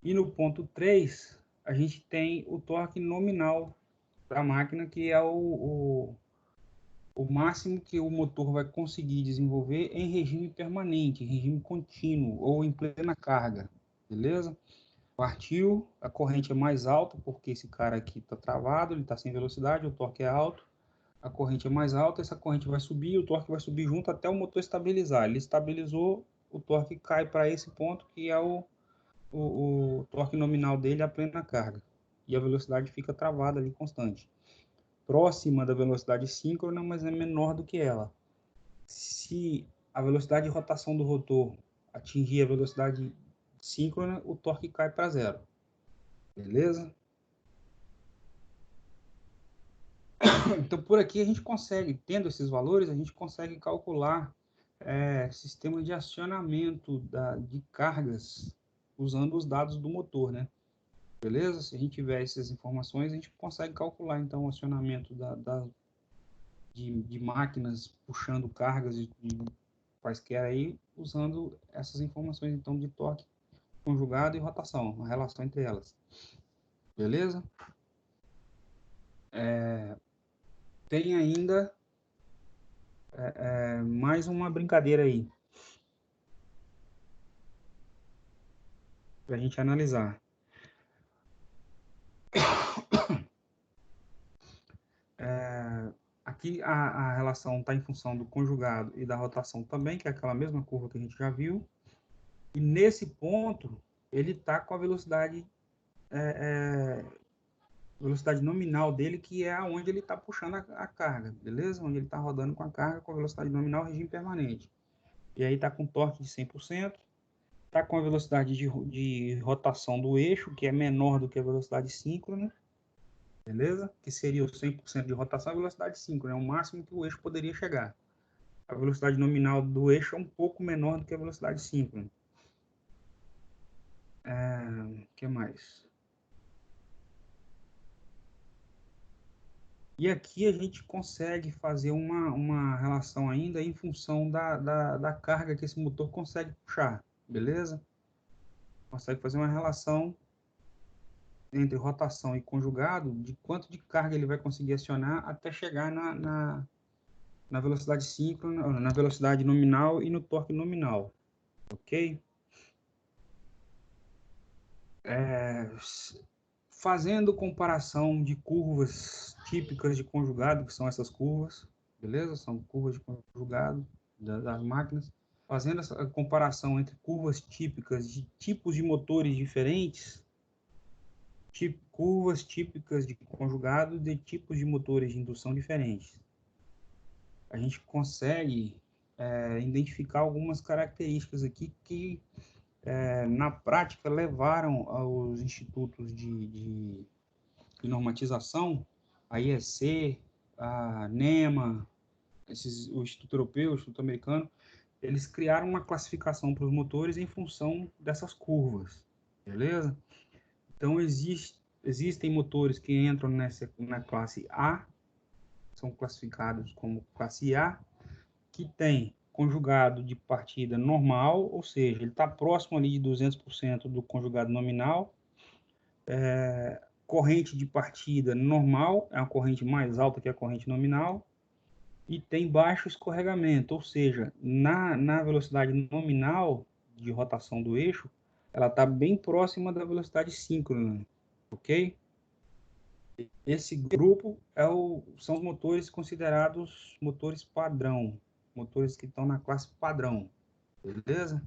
E no ponto 3, a gente tem o torque nominal da máquina, que é o máximo que o motor vai conseguir desenvolver em regime permanente, em regime contínuo ou em plena carga. Beleza? Partiu, a corrente é mais alta, porque esse cara aqui está travado, ele está sem velocidade, o torque é alto. A corrente é mais alta, essa corrente vai subir, o torque vai subir junto até o motor estabilizar. Ele estabilizou, o torque cai para esse ponto, que é o torque nominal dele a plena carga. E a velocidade fica travada ali, constante. Próxima da velocidade síncrona, mas é menor do que ela. Se a velocidade de rotação do rotor atingir a velocidade síncrona, o torque cai para zero. Beleza? Então, por aqui a gente consegue, tendo esses valores, a gente consegue calcular sistema de acionamento de cargas usando os dados do motor, né? Beleza? Se a gente tiver essas informações, a gente consegue calcular, então, o acionamento de máquinas puxando cargas de quaisquer aí, usando essas informações, então, de torque conjugado e rotação, a relação entre elas. Beleza? Tem ainda mais uma brincadeira aí para a gente analisar. Aqui a relação está em função do conjugado e da rotação também, que é aquela mesma curva que a gente já viu. E nesse ponto, ele está com a velocidade nominal dele, que é onde ele está puxando a carga, beleza? Onde ele está rodando com a carga com a velocidade nominal, regime permanente. E aí está com torque de 100%, está com a velocidade de rotação do eixo, que é menor do que a velocidade síncrona, beleza? Que seria o 100% de rotação e velocidade síncrona, é o máximo que o eixo poderia chegar. A velocidade nominal do eixo é um pouco menor do que a velocidade síncrona. O que mais? E aqui a gente consegue fazer uma relação ainda em função da carga que esse motor consegue puxar, beleza? Consegue fazer uma relação entre rotação e conjugado de quanto de carga ele vai conseguir acionar até chegar na velocidade síncrona, na velocidade nominal e no torque nominal, ok? Fazendo comparação de curvas típicas de conjugado, que são essas curvas, beleza? São curvas de conjugado das máquinas. Fazendo essa comparação entre curvas típicas de tipos de motores diferentes, curvas típicas de conjugado de tipos de motores de indução diferentes. A gente consegue identificar algumas características aqui que, na prática, levaram aos institutos de normatização, a IEC, a NEMA, o Instituto Europeu, o Instituto Americano, eles criaram uma classificação para os motores em função dessas curvas, beleza? Então, existem motores que entram na classe A, são classificados como classe A, que tem conjugado de partida normal, ou seja, ele está próximo ali de 200% do conjugado nominal, corrente de partida normal, é uma corrente mais alta que a corrente nominal, e tem baixo escorregamento, ou seja, na velocidade nominal de rotação do eixo, ela está bem próxima da velocidade síncrona, ok? Esse grupo são os motores considerados motores padrão, motores que estão na classe padrão, beleza?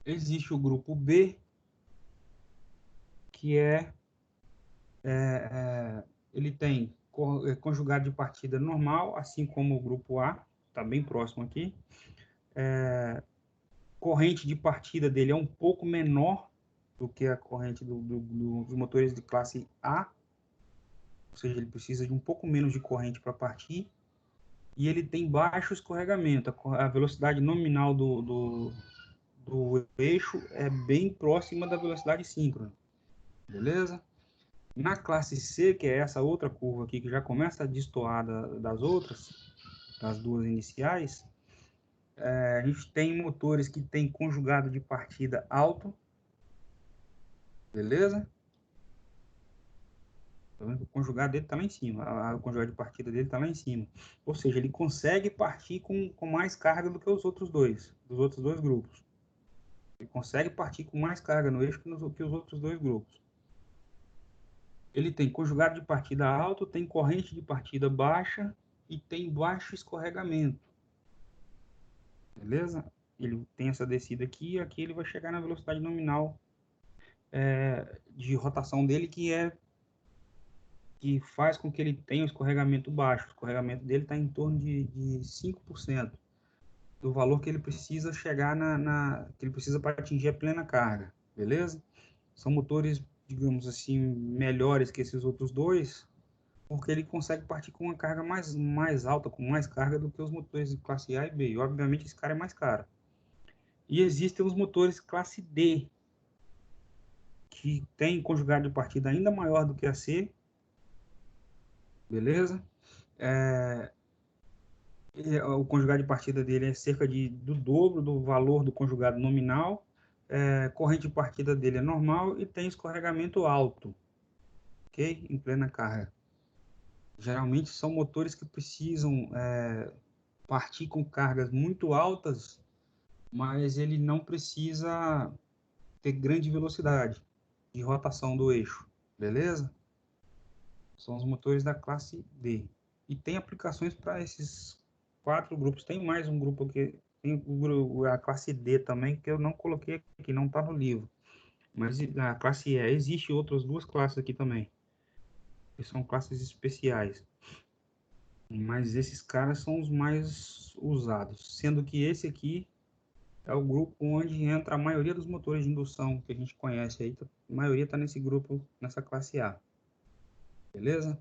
Existe o grupo B, que ele tem conjugado de partida normal, assim como o grupo A, está bem próximo aqui. Corrente de partida dele é um pouco menor do que a corrente dos motores de classe A, ou seja, ele precisa de um pouco menos de corrente para partir, e ele tem baixo escorregamento. A velocidade nominal do eixo é bem próxima da velocidade síncrona, beleza? Na classe C, que é essa outra curva aqui, que já começa a destoar das outras, das duas iniciais, a gente tem motores que têm conjugado de partida alto, beleza? Tá vendo? O conjugado dele está lá em cima, o conjugado de partida dele está lá em cima. Ou seja, ele consegue partir com mais carga do que os outros dois, dos outros dois grupos. Ele consegue partir com mais carga no eixo que os outros dois grupos. Ele tem conjugado de partida alto, tem corrente de partida baixa e tem baixo escorregamento. Beleza? Ele tem essa descida aqui e aqui ele vai chegar na velocidade nominal de rotação dele, que faz com que ele tenha um escorregamento baixo. O escorregamento dele está em torno de 5% do valor que ele precisa chegar que ele precisa para atingir a plena carga, beleza? São motores, digamos assim, melhores que esses outros dois, porque ele consegue partir com uma carga mais alta, com mais carga do que os motores de classe A e B. E, obviamente, esse cara é mais caro. E existem os motores classe D, que tem conjugado de partida ainda maior do que a C, beleza? O conjugado de partida dele é cerca do dobro do valor do conjugado nominal. Corrente de partida dele é normal e tem escorregamento alto, ok? Em plena carga. Geralmente são motores que precisam partir com cargas muito altas, mas ele não precisa ter grande velocidade de rotação do eixo, beleza? São os motores da classe D. E tem aplicações para esses 4 grupos. Tem mais um grupo aqui, tem a classe D também, que eu não coloquei aqui, não está no livro. Mas a classe E, existe outras 2 classes aqui também, que são classes especiais. Mas esses caras são os mais usados, sendo que esse aqui é o grupo onde entra a maioria dos motores de indução que a gente conhece aí. A maioria está nesse grupo, nessa classe A. Beleza?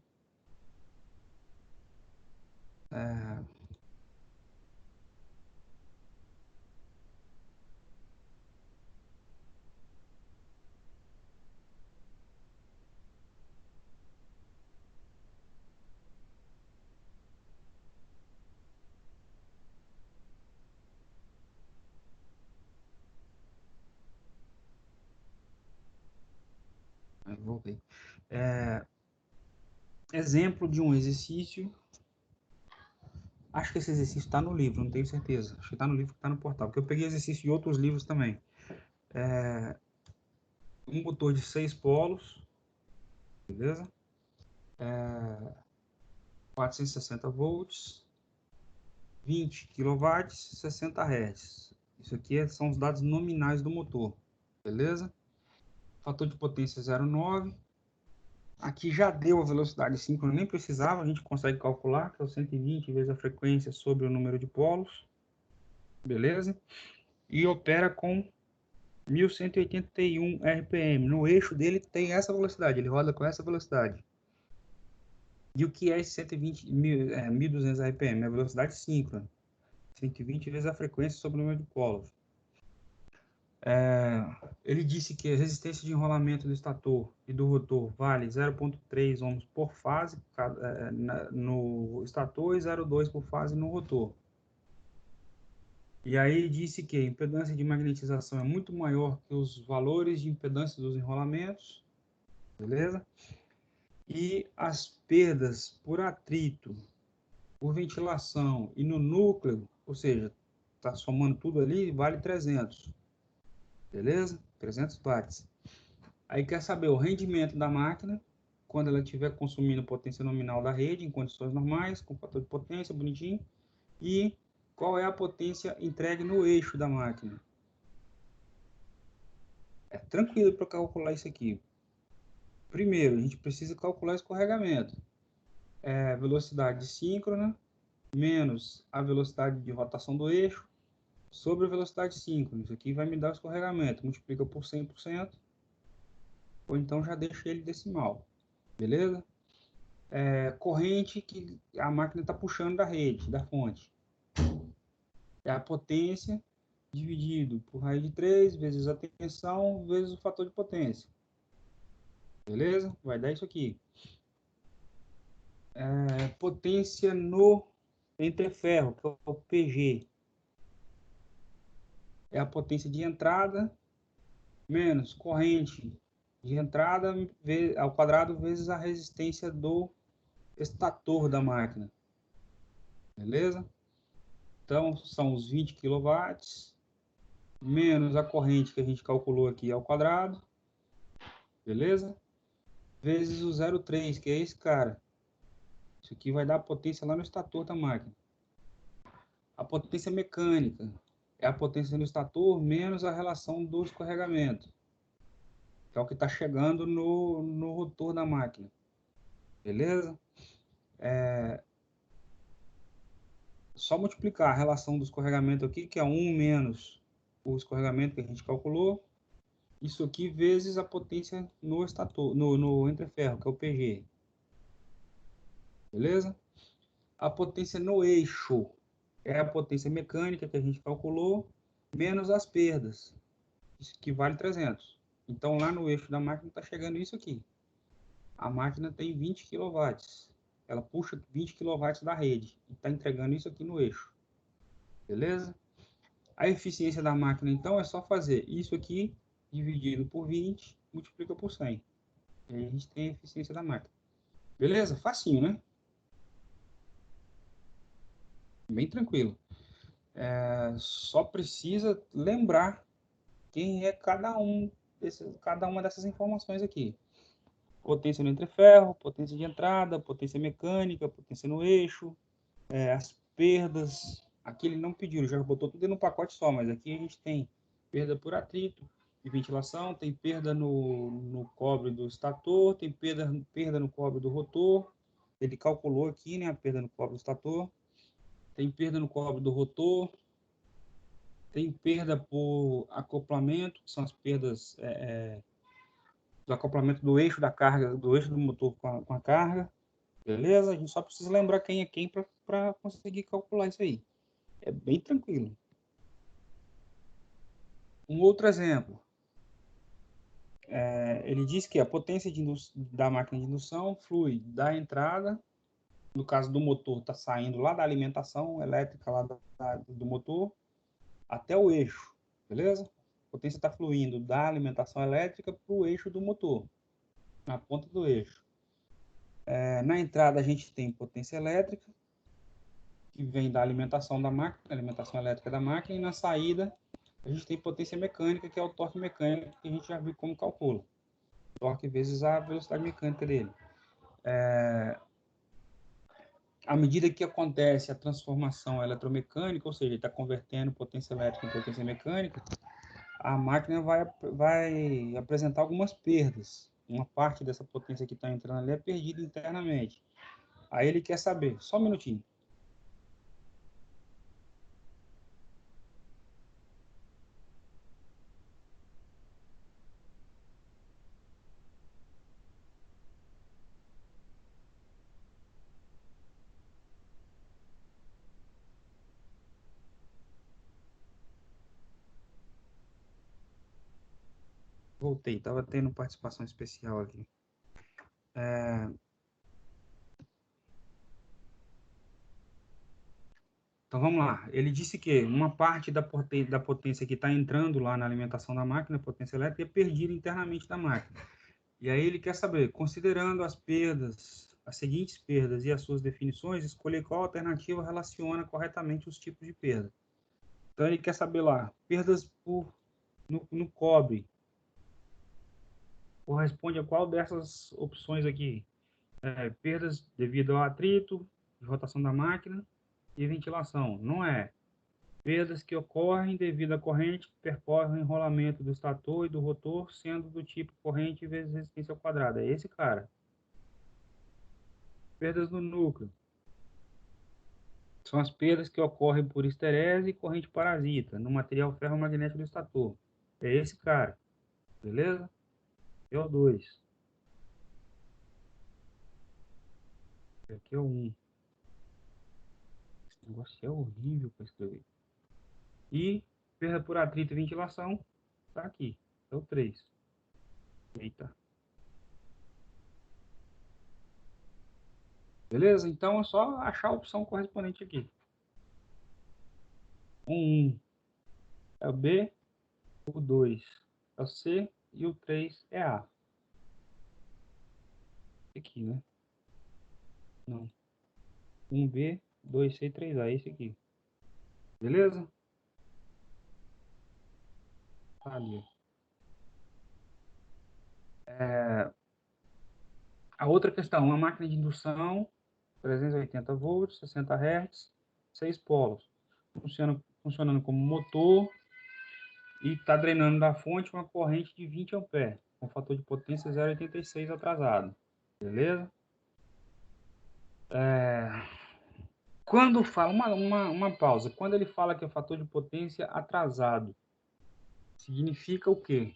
Voltei. Exemplo de um exercício. Acho que esse exercício está no livro, não tenho certeza. Acho que está no livro que está no portal, porque eu peguei exercício de outros livros também. Um motor de 6 polos, beleza? 460 volts, 20 kW, 60 Hz. Isso aqui são os dados nominais do motor, beleza? Fator de potência 0,9. Aqui já deu a velocidade síncrona, nem precisava, a gente consegue calcular, que é o 120 vezes a frequência sobre o número de polos, beleza? E opera com 1181 RPM. No eixo dele tem essa velocidade, ele roda com essa velocidade. E o que é esse 1200 RPM? É a velocidade síncrona. 120 vezes a frequência sobre o número de polos. Ele disse que a resistência de enrolamento do estator e do rotor vale 0,3 ohms por fase no estator e 0,2 por fase no rotor. E aí disse que a impedância de magnetização é muito maior que os valores de impedância dos enrolamentos, beleza? E as perdas por atrito, por ventilação e no núcleo, ou seja, está somando tudo ali, vale 300, beleza? 300 watts. Aí quer saber o rendimento da máquina quando ela estiver consumindo potência nominal da rede em condições normais, com fator de potência bonitinho, e qual é a potência entregue no eixo da máquina. É tranquilo para calcular isso aqui. Primeiro, a gente precisa calcular escorregamento. É velocidade síncrona menos a velocidade de rotação do eixo sobre a velocidade síncrona. Isso aqui vai me dar o escorregamento. Multiplica por 100%, ou então já deixa ele decimal. Beleza? Corrente que a máquina está puxando da rede, da fonte. É a potência dividido por raiz de 3 vezes a tensão vezes o fator de potência. Beleza? Vai dar isso aqui. Potência no entreferro, que é o PG. É a potência de entrada menos corrente de entrada ao quadrado vezes a resistência do estator da máquina. Beleza? Então, são os 20 kW menos a corrente que a gente calculou aqui ao quadrado, beleza? Vezes o 0,3, que é esse cara. Isso aqui vai dar a potência lá no estator da máquina. A potência mecânica é a potência no estator menos a relação do escorregamento, que é o que está chegando no rotor da máquina, beleza? Só multiplicar a relação do escorregamento aqui, que é 1 menos o escorregamento que a gente calculou, isso aqui vezes a potência no estator, no entreferro, que é o PG. Beleza? A potência no eixo é a potência mecânica que a gente calculou, menos as perdas, isso que vale 300. Então, lá no eixo da máquina está chegando isso aqui. A máquina tem 20 kW. Ela puxa 20 kW da rede e está entregando isso aqui no eixo. Beleza? A eficiência da máquina, então, é só fazer isso aqui dividido por 20, multiplica por 100. E aí a gente tem a eficiência da máquina. Beleza? Facinho, né? Bem tranquilo. Só precisa lembrar quem é cada uma dessas informações aqui. Potência no entreferro, potência de entrada, potência mecânica, potência no eixo, as perdas. Aqui ele não pediu, ele já botou tudo no pacote só, mas aqui a gente tem perda por atrito de ventilação, tem perda no cobre do estator, tem perda no cobre do rotor. Ele calculou aqui, né, a perda no cobre do estator. Tem perda no cobre do rotor, tem perda por acoplamento, que são as perdas do acoplamento do eixo da carga, do eixo do motor com a carga, beleza? A gente só precisa lembrar quem é quem para conseguir calcular isso aí. É bem tranquilo. Um outro exemplo, ele diz que a potência da máquina de indução flui da entrada, no caso do motor, está saindo lá da alimentação elétrica lá do motor, até o eixo, beleza? A potência está fluindo da alimentação elétrica para o eixo do motor, na ponta do eixo. Na entrada a gente tem potência elétrica, que vem da alimentação da máquina, alimentação elétrica da máquina, e na saída a gente tem potência mecânica, que é o torque mecânico, que a gente já viu como calcula. Torque vezes a velocidade mecânica dele. À medida que acontece a transformação eletromecânica, ou seja, está convertendo potência elétrica em potência mecânica, a máquina vai apresentar algumas perdas. Uma parte dessa potência que está entrando ali é perdida internamente. Aí ele quer saber, só um minutinho. Voltei, estava tendo participação especial aqui. Então, vamos lá. Ele disse que uma parte da potência que está entrando lá na alimentação da máquina, potência elétrica, é perdida internamente da máquina. E aí ele quer saber, considerando as perdas, as seguintes perdas e as suas definições, escolher qual alternativa relaciona corretamente os tipos de perda. Então, ele quer saber lá, perdas no cobre, corresponde a qual dessas opções aqui? Perdas devido ao atrito, de rotação da máquina e ventilação. Não é. Perdas que ocorrem devido à corrente que percorre o enrolamento do estator e do rotor, sendo do tipo corrente vezes resistência ao quadrado. É esse cara. Perdas no núcleo. São as perdas que ocorrem por esterese e corrente parasita no material ferromagnético do estator. É esse cara. Beleza? PO2. Aqui é o 1. Esse negócio é horrível para escrever. E perda por atrito e ventilação, tá aqui. É o 3. Eita. Beleza? Então é só achar a opção correspondente aqui. O 1 é o B, o 2 é o C e o 3 é A. Aqui, né? Não. 1B, 2C e 3A. Esse aqui. Beleza? Ali. A outra questão, uma máquina de indução, 380 volts, 60 Hz, 6 polos. Funcionando como motor e está drenando da fonte uma corrente de 20 amperes, com fator de potência 0,86 atrasado. Beleza? Quando fala, uma pausa, quando ele fala que é fator de potência atrasado, significa o quê?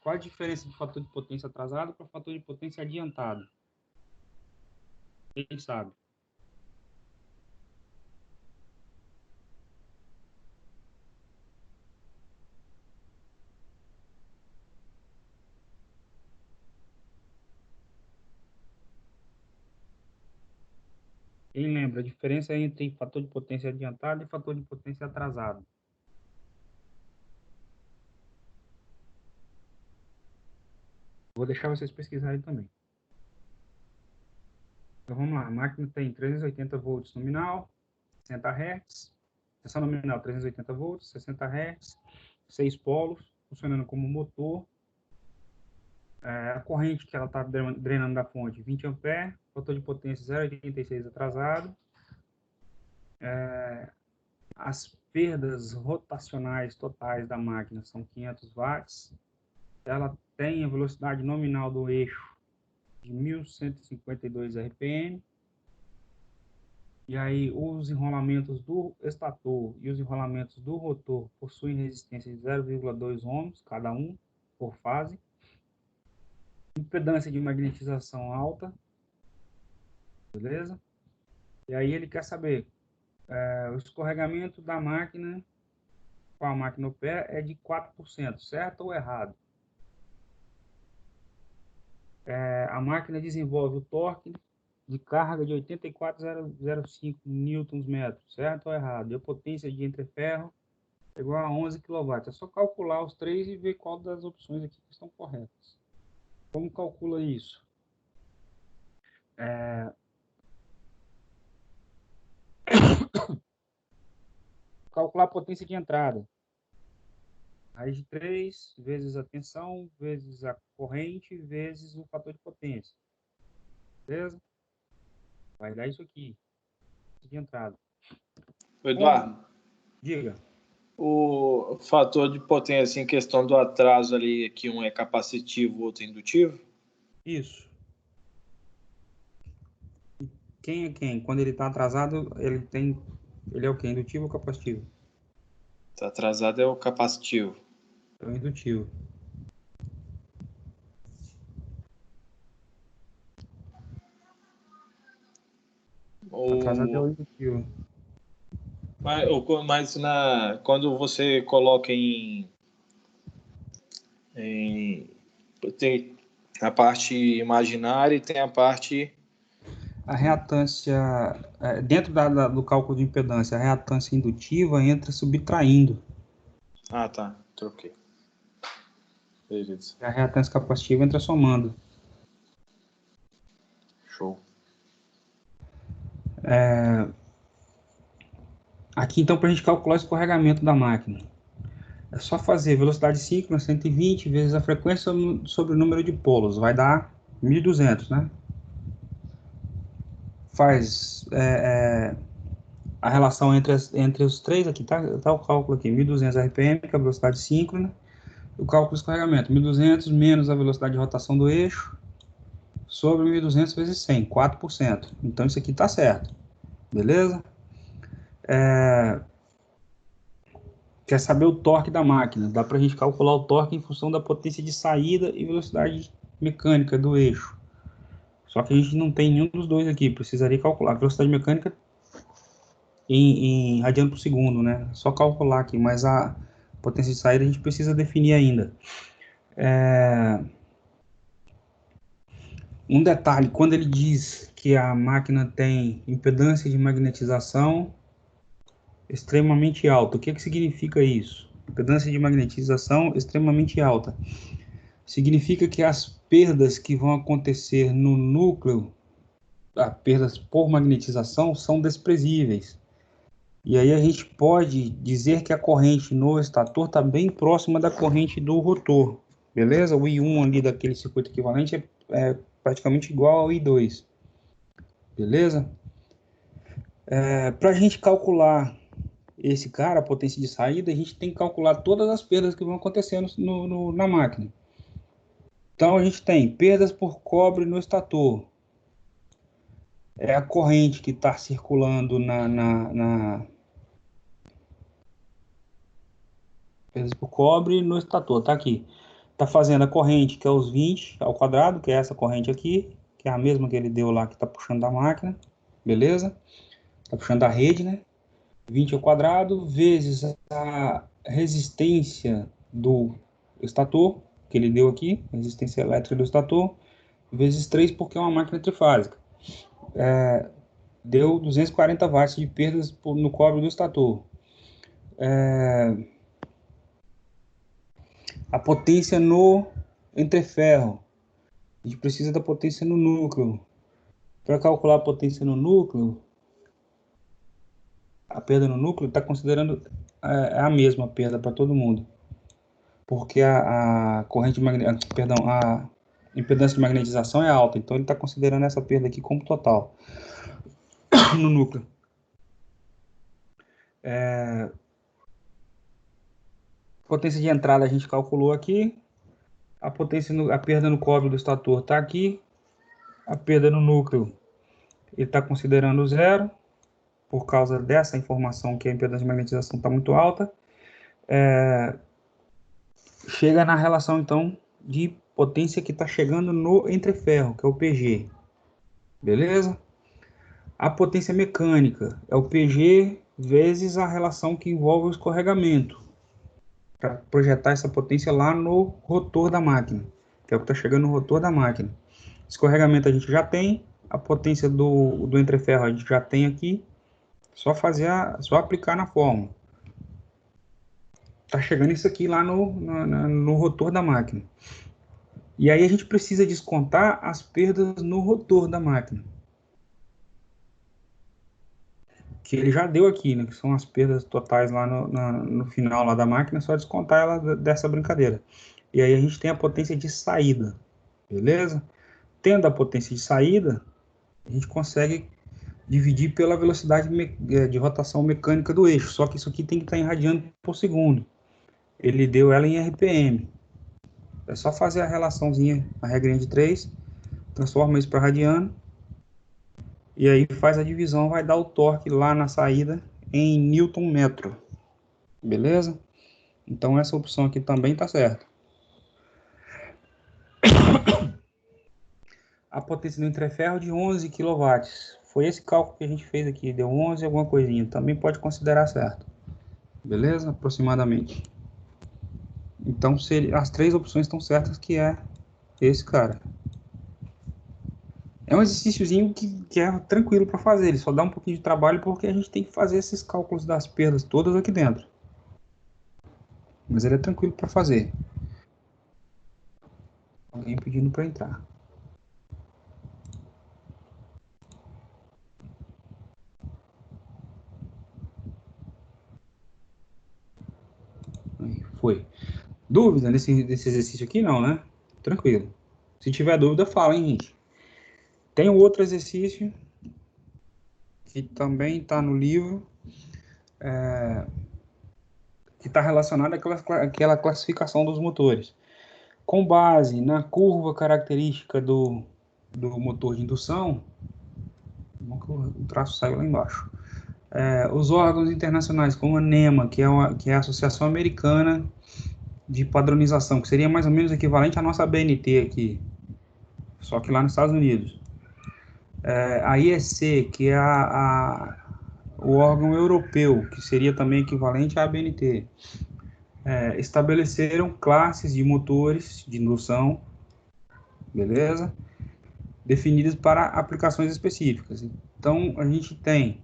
Qual a diferença de fator de potência atrasado para fator de potência adiantado? Quem sabe? Quem lembra a diferença entre fator de potência adiantado e fator de potência atrasado? Vou deixar vocês pesquisarem também. Então vamos lá, a máquina tem 380 volts nominal, 60 Hz, tensão nominal 380 volts, 60 Hz, 6 polos, funcionando como motor. A corrente que ela está drenando da fonte, 20 amperes, fator de potência 0,86 atrasado. As perdas rotacionais totais da máquina são 500 watts. Ela tem a velocidade nominal do eixo de 1.152 RPM. E aí, os enrolamentos do estator e os enrolamentos do rotor possuem resistência de 0,2 ohms cada um por fase. Impedância de magnetização alta. Beleza? E aí ele quer saber o escorregamento da máquina, com a máquina opera, é de 4%, certo ou errado? A máquina desenvolve o torque de carga de 84,005 Nm, certo ou errado? E a potência de entreferro é igual a 11 kW. É só calcular os três e ver qual das opções aqui estão corretas. Como calcula isso? Calcular a potência de entrada. Raiz de 3 vezes a tensão, vezes a corrente, vezes o fator de potência. Beleza? Vai dar isso aqui. De entrada. Eduardo, Diga. o fator de potência em questão do atraso ali, que um é capacitivo, o outro é indutivo? Isso. Quem é quem? Quando ele está atrasado, ele é o quê? Indutivo ou capacitivo? Tá atrasado é o capacitivo. É o indutivo. Atrasado é o indutivo. Mas quando você coloca tem a parte imaginária e tem a parte A reatância, dentro do cálculo de impedância, a reatância indutiva entra subtraindo. Ah, tá. Troquei. Beleza. A reatância capacitiva entra somando. Show. Aqui, então, para a gente calcular o escorregamento da máquina, é só fazer velocidade síncrona 120 vezes a frequência sobre o número de polos. Vai dar 1.200, né? Faz a relação entre os três aqui, tá o cálculo aqui, 1.200 RPM, que é a velocidade síncrona, e o cálculo de escorregamento, 1.200 menos a velocidade de rotação do eixo, sobre 1.200 vezes 100, 4%. Então, isso aqui está certo, beleza? Quer saber o torque da máquina? Dá para a gente calcular o torque em função da potência de saída e velocidade mecânica do eixo. Só que a gente não tem nenhum dos dois aqui, precisaria calcular a velocidade mecânica em radiano por segundo, né? Só calcular aqui, mas a potência de saída a gente precisa definir ainda. Um detalhe, quando ele diz que a máquina tem impedância de magnetização extremamente alta, o que significa isso? Impedância de magnetização extremamente alta. Significa que as perdas que vão acontecer no núcleo, as perdas por magnetização, são desprezíveis. E aí a gente pode dizer que a corrente no estator está bem próxima da corrente do rotor, beleza? O I1 ali daquele circuito equivalente é praticamente igual ao I2, beleza? Para a gente calcular esse cara, a potência de saída, a gente tem que calcular todas as perdas que vão acontecer na máquina. Então a gente tem perdas por cobre no estator. É a corrente que está circulando perdas por cobre no estator, tá aqui. Tá fazendo a corrente que é os 20 ao quadrado, que é essa corrente aqui, que é a mesma que ele deu lá, que tá puxando da máquina, beleza? Tá puxando da rede, né? 20 ao quadrado, vezes a resistência do estator, que ele deu aqui, resistência elétrica do estator, vezes 3, porque é uma máquina trifásica. Deu 240 watts de perdas no cobre do estator. A potência no entreferro. A gente precisa da potência no núcleo. Para calcular a potência no núcleo, a perda no núcleo está considerando a mesma perda para todo mundo. Porque a corrente a impedância de magnetização é alta, então ele está considerando essa perda aqui como total no núcleo. Potência de entrada a gente calculou aqui. A perda no cobre do estator está aqui. A perda no núcleo ele está considerando zero, por causa dessa informação que a impedância de magnetização está muito alta. Chega na relação, então, de potência que está chegando no entreferro, que é o PG. Beleza? A potência mecânica é o PG vezes a relação que envolve o escorregamento, para projetar essa potência lá no rotor da máquina, que é o que está chegando no rotor da máquina. Escorregamento a gente já tem, a potência do entreferro a gente já tem aqui, só aplicar na fórmula. Tá chegando isso aqui lá no rotor da máquina. E aí a gente precisa descontar as perdas no rotor da máquina. Que ele já deu aqui, né? Que são as perdas totais lá no final lá da máquina, só descontar ela dessa brincadeira. E aí a gente tem a potência de saída, beleza? Tendo a potência de saída, a gente consegue dividir pela velocidade de rotação mecânica do eixo. Só que isso aqui tem que estar em radiano por segundo. Ele deu ela em RPM. É só fazer a relaçãozinha, a regrinha de 3, transforma isso para radiano, e aí faz a divisão, vai dar o torque lá na saída em Newton metro. Beleza? Então essa opção aqui também está certa. A potência do entreferro de 11 kW. Foi esse cálculo que a gente fez aqui, deu 11 alguma coisinha. Também pode considerar certo. Beleza? Aproximadamente. Então as três opções estão certas, que é esse cara. É um exercíciozinho que é tranquilo para fazer, ele só dá um pouquinho de trabalho porque a gente tem que fazer esses cálculos das perdas todas aqui dentro. Mas ele é tranquilo para fazer. Alguém pedindo para entrar. Aí, foi. Dúvida desse exercício aqui? Não, né? Tranquilo. Se tiver dúvida, fala, hein, gente. Tem um outro exercício que também está no livro, que está relacionado àquela classificação dos motores. Com base na curva característica do motor de indução, o traço saiu lá embaixo. Os órgãos internacionais, como a NEMA, que é a Associação Americana de Padronização, que seria mais ou menos equivalente à nossa BNT aqui, só que lá nos Estados Unidos. A IEC, que é o órgão europeu, que seria também equivalente à ABNT, estabeleceram classes de motores de indução, beleza? Definidas para aplicações específicas. Então, a gente tem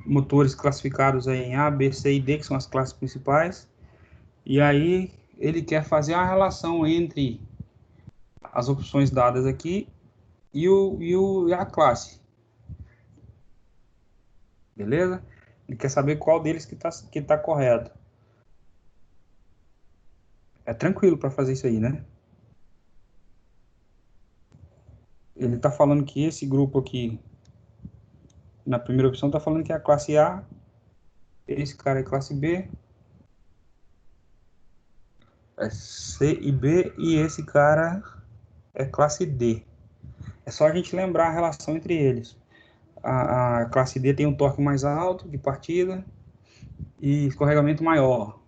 motores classificados em A, B, C e D, que são as classes principais, e aí ele quer fazer a relação entre as opções dadas aqui e a classe, beleza? Ele quer saber qual deles que tá correto. É tranquilo para fazer isso aí, né? Ele está falando que esse grupo aqui, na primeira opção, está falando que é a classe A, esse cara é classe B, é C e B, e esse cara é classe D. É só a gente lembrar a relação entre eles. A classe D tem um torque mais alto de partida e escorregamento maior.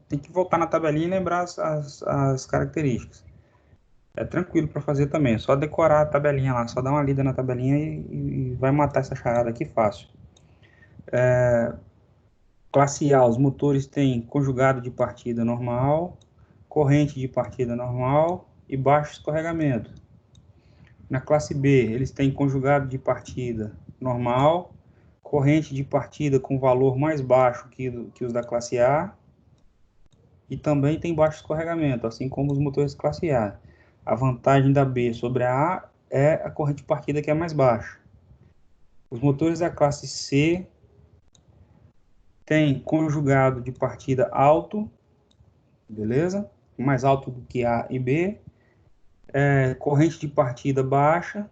Tem que voltar na tabelinha e lembrar as características. É tranquilo para fazer também, é só decorar a tabelinha lá, só dar uma lida na tabelinha e vai matar essa charada aqui fácil. Classe A, os motores têm conjugado de partida normal, corrente de partida normal e baixo escorregamento. Na classe B, eles têm conjugado de partida normal, corrente de partida com valor mais baixo que os da classe A, e também tem baixo escorregamento, assim como os motores classe A. A vantagem da B sobre a A é a corrente de partida que é mais baixa. Os motores da classe C têm conjugado de partida alto, beleza? Mais alto do que A e B, corrente de partida baixa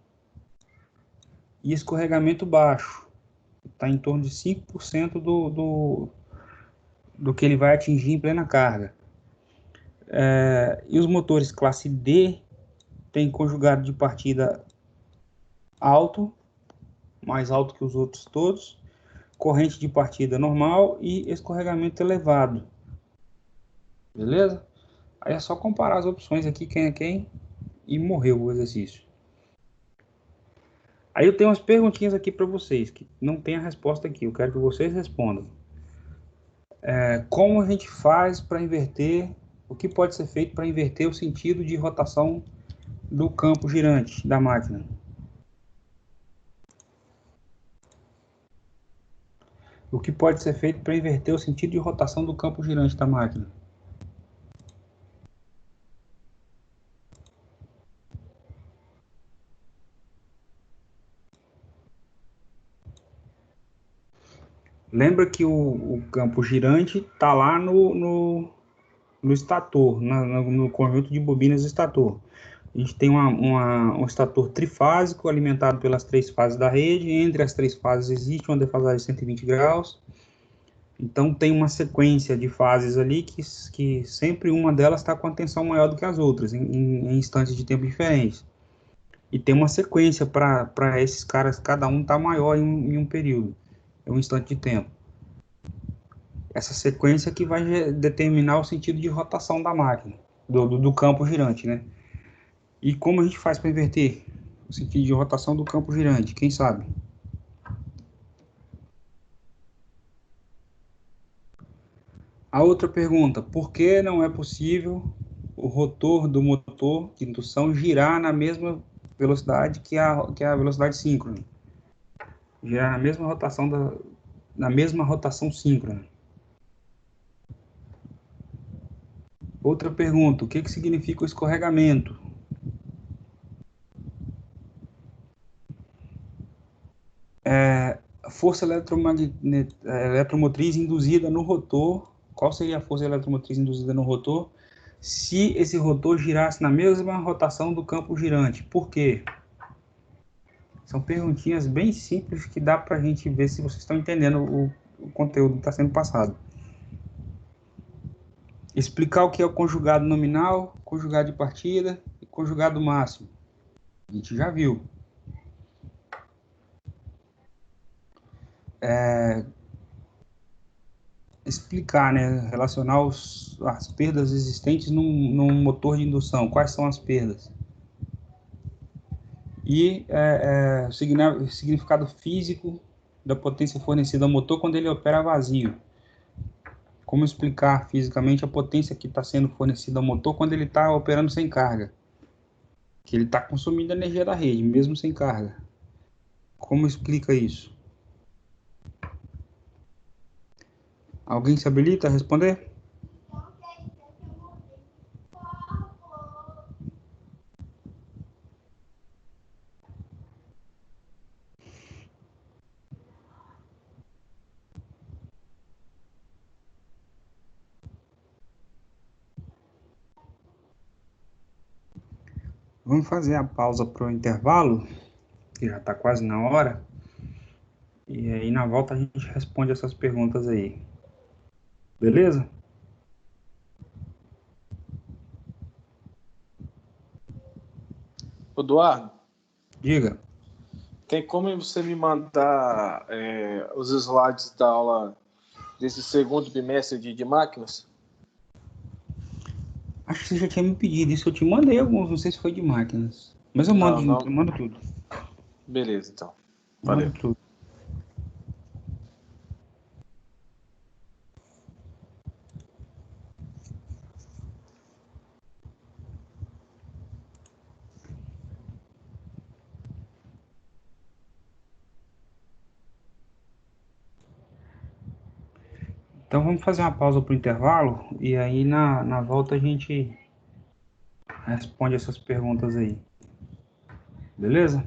e escorregamento baixo. Está em torno de 5% do que ele vai atingir em plena carga. E os motores classe D têm conjugado de partida alto, mais alto que os outros todos, corrente de partida normal e escorregamento elevado. Beleza? Aí é só comparar as opções aqui, quem é quem, e morreu o exercício. Aí eu tenho umas perguntinhas aqui para vocês, que não tem a resposta aqui, eu quero que vocês respondam. Como a gente faz para inverter, o que pode ser feito para inverter o sentido de rotação do campo girante da máquina? O que pode ser feito para inverter o sentido de rotação do campo girante da máquina? Lembra que o campo girante está lá no estator, no conjunto de bobinas estator. A gente tem um estator trifásico alimentado pelas três fases da rede. Entre as três fases existe uma defasagem de 120 graus. Então tem uma sequência de fases ali que sempre uma delas está com a tensão maior do que as outras, em instantes de tempo diferentes. E tem uma sequência para esses caras, cada um está maior em um período, em um instante de tempo. Essa sequência que vai determinar o sentido de rotação da máquina, do campo girante, né? E como a gente faz para inverter o sentido de rotação do campo girante? Quem sabe? A outra pergunta, por que não é possível o rotor do motor de indução girar na mesma velocidade que a velocidade síncrona. Girar na mesma rotação síncrona. Outra pergunta, o que significa o escorregamento? A força eletromotriz induzida no rotor. Qual seria a força eletromotriz induzida no rotor se esse rotor girasse na mesma rotação do campo girante? Por quê? São perguntinhas bem simples que dá para a gente ver se vocês estão entendendo o conteúdo que está sendo passado. Explicar o que é o conjugado nominal, conjugado de partida e conjugado máximo. A gente já viu. Explicar, né? Relacionar as perdas existentes num motor de indução. Quais são as perdas? E o significado físico da potência fornecida ao motor quando ele opera vazio. Como explicar fisicamente a potência que está sendo fornecida ao motor quando ele está operando sem carga? Que ele está consumindo a energia da rede, mesmo sem carga. Como explica isso? Alguém se habilita a responder? Vamos fazer a pausa para o intervalo, que já está quase na hora. E aí, na volta, a gente responde essas perguntas aí. Beleza? Eduardo, Diga. tem como você me mandar os slides da aula desse segundo bimestre de máquinas? Acho que você já tinha me pedido isso. Eu te mandei alguns, não sei se foi de máquinas. Mas eu mando, Não. eu mando tudo. Beleza, então. Eu mando Valeu. tudo. Então vamos fazer uma pausa para o intervalo e aí na volta a gente responde essas perguntas aí. Beleza?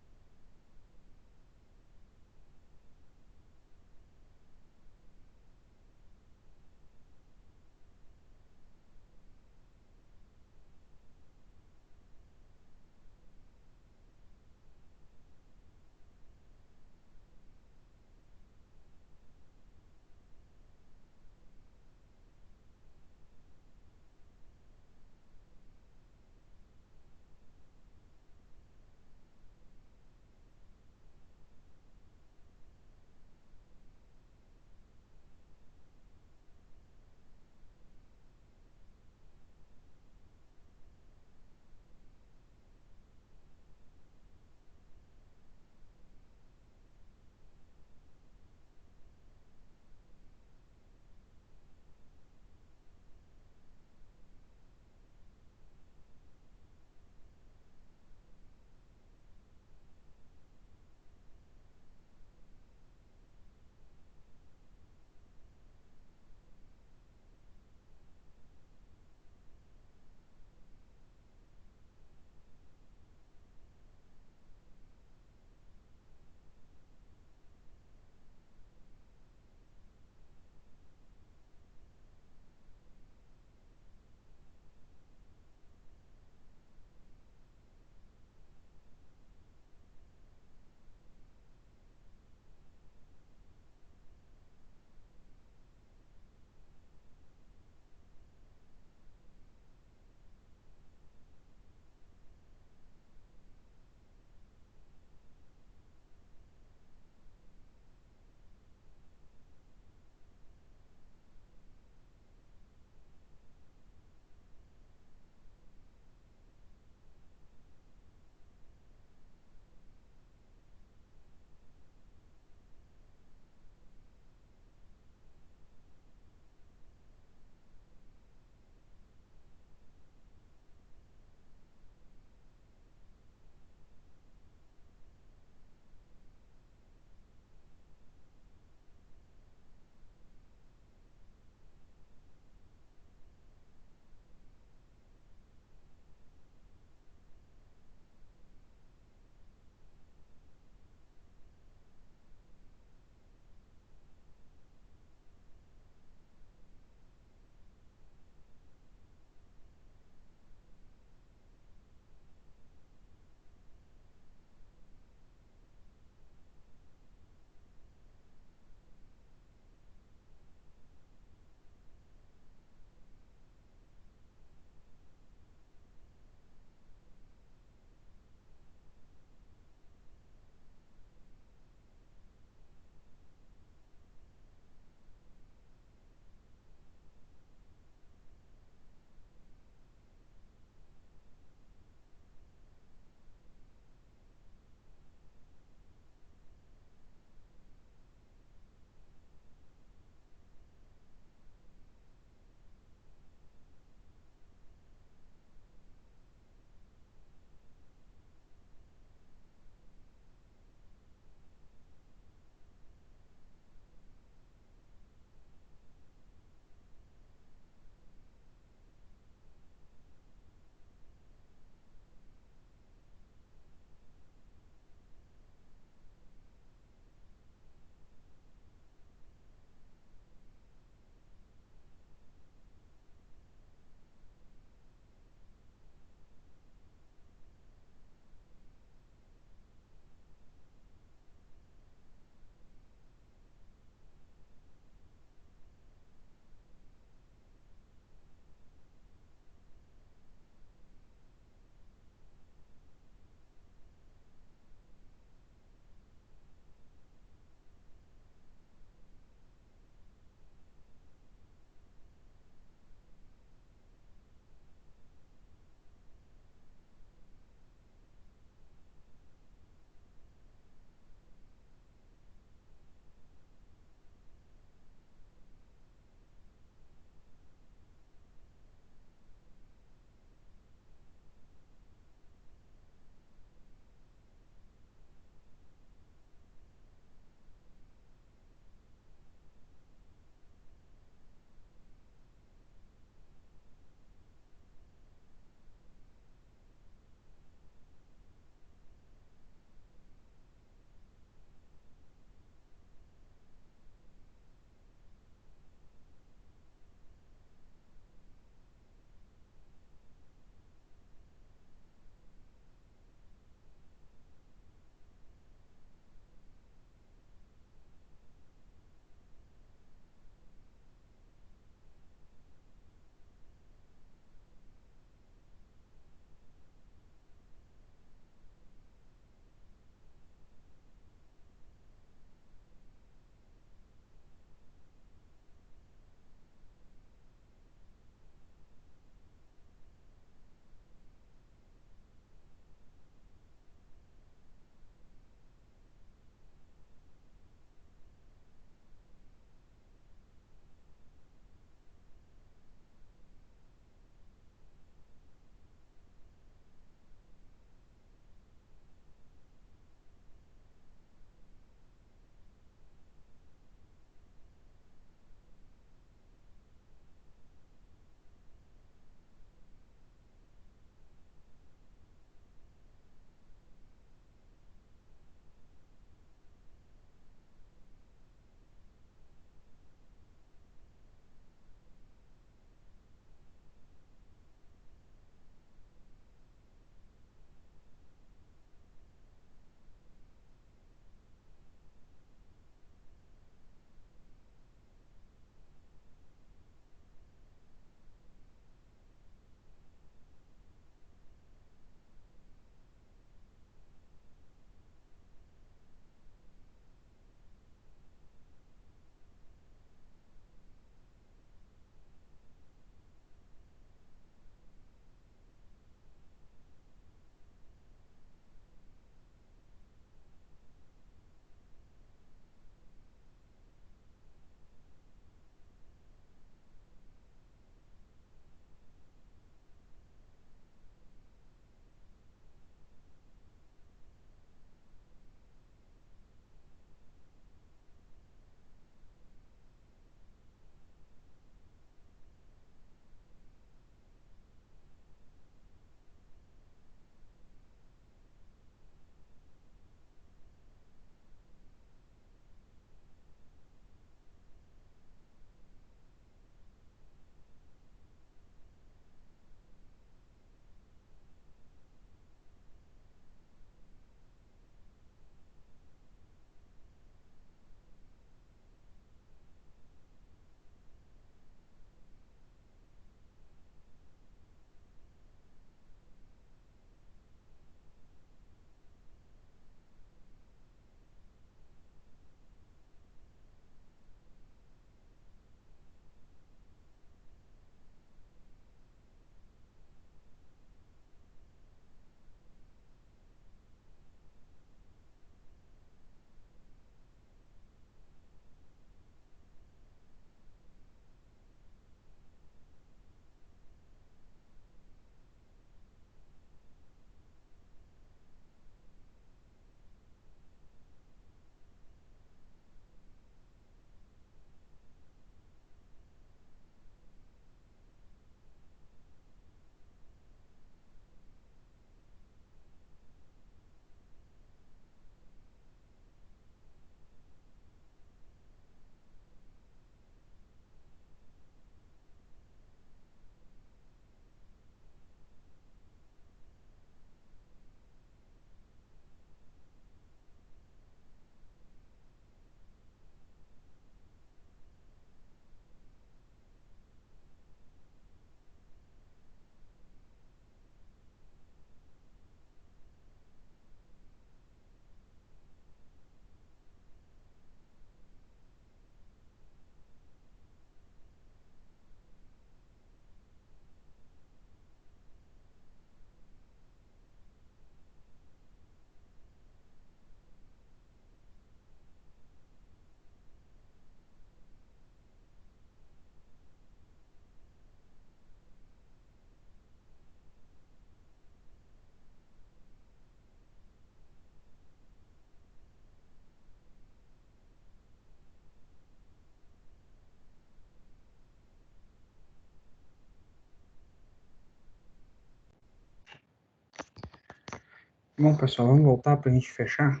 Bom, pessoal, vamos voltar para a gente fechar.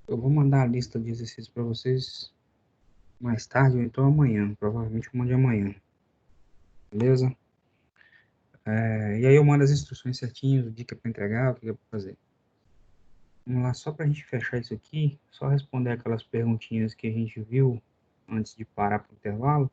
Eu vou mandar a lista de exercícios para vocês mais tarde, ou então amanhã, provavelmente eu mando amanhã, beleza? E aí eu mando as instruções certinhas, dica para entregar, o que é para fazer. Vamos lá, só para a gente fechar isso aqui, só responder aquelas perguntinhas que a gente viu antes de parar para o intervalo.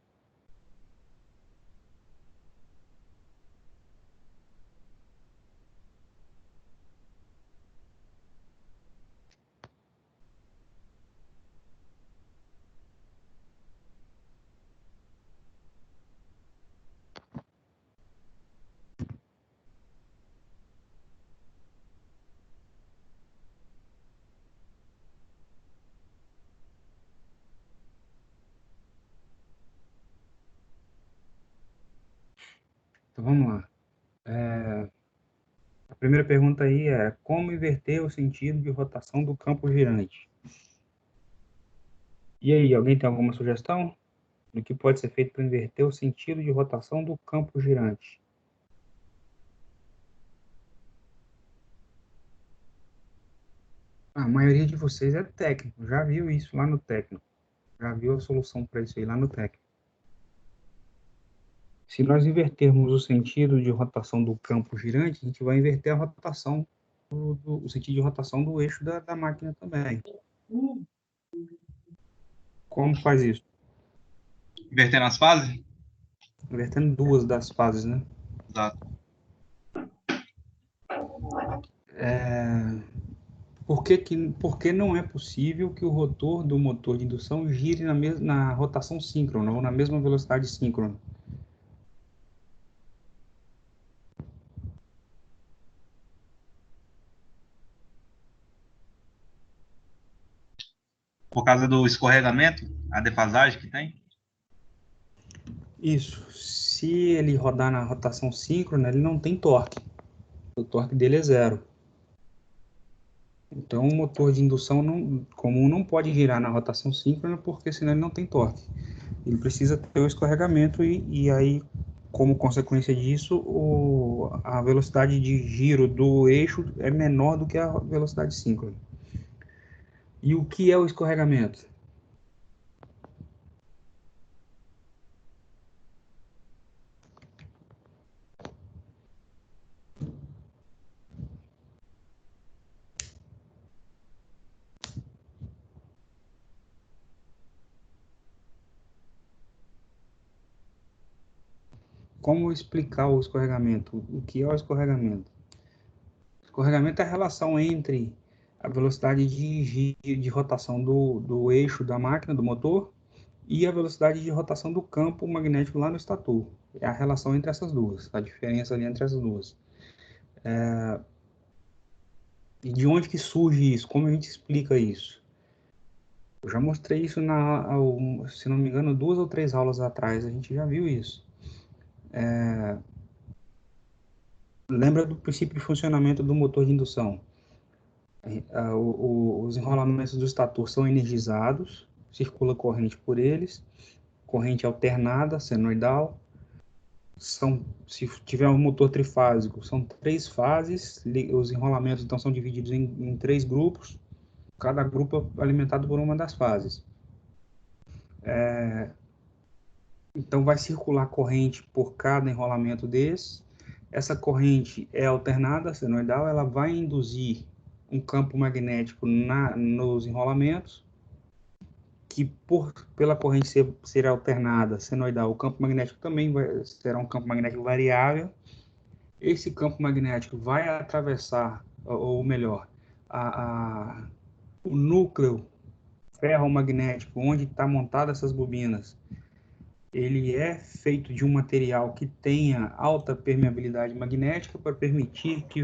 Então vamos lá. A primeira pergunta aí é como inverter o sentido de rotação do campo girante? E aí, alguém tem alguma sugestão do que pode ser feito para inverter o sentido de rotação do campo girante? A maioria de vocês é técnico, já viu isso lá no técnico, já viu a solução para isso aí lá no técnico. Se nós invertermos o sentido de rotação do campo girante, a gente vai inverter a rotação, o sentido de rotação do eixo da máquina também. Como faz isso? Invertendo as fases? Invertendo duas das fases, né? Exato. Por que não é possível que o rotor do motor de indução gire na rotação síncrona ou na mesma velocidade síncrona? Por causa do escorregamento, a defasagem que tem? Isso. Se ele rodar na rotação síncrona, ele não tem torque. O torque dele é zero. Então, o motor de indução comum não pode girar na rotação síncrona, porque senão ele não tem torque. Ele precisa ter o escorregamento e aí, como consequência disso, a velocidade de giro do eixo é menor do que a velocidade síncrona. E o que é o escorregamento? Como explicar o escorregamento? O que é o escorregamento? O escorregamento é a relação entre a velocidade de rotação do eixo da máquina, do motor, e a velocidade de rotação do campo magnético lá no estator. É a relação entre essas duas, a diferença ali entre essas duas. E de onde que surge isso? Como a gente explica isso? Eu já mostrei isso se não me engano, 2 ou 3 aulas atrás, a gente já viu isso. Lembra do princípio de funcionamento do motor de indução? Os enrolamentos do estator são energizados, circula corrente por eles, corrente alternada, senoidal. Se tiver um motor trifásico, são 3 fases, os enrolamentos então são divididos em 3 grupos, cada grupo alimentado por uma das fases. Então vai circular corrente por cada enrolamento desse. Essa corrente é alternada, senoidal, ela vai induzir um campo magnético nos enrolamentos, que pela corrente ser alternada, senoidal, o campo magnético também será um campo magnético variável. Esse campo magnético vai atravessar, ou melhor, o núcleo ferromagnético, onde está montada essas bobinas, ele é feito de um material que tenha alta permeabilidade magnética para permitir que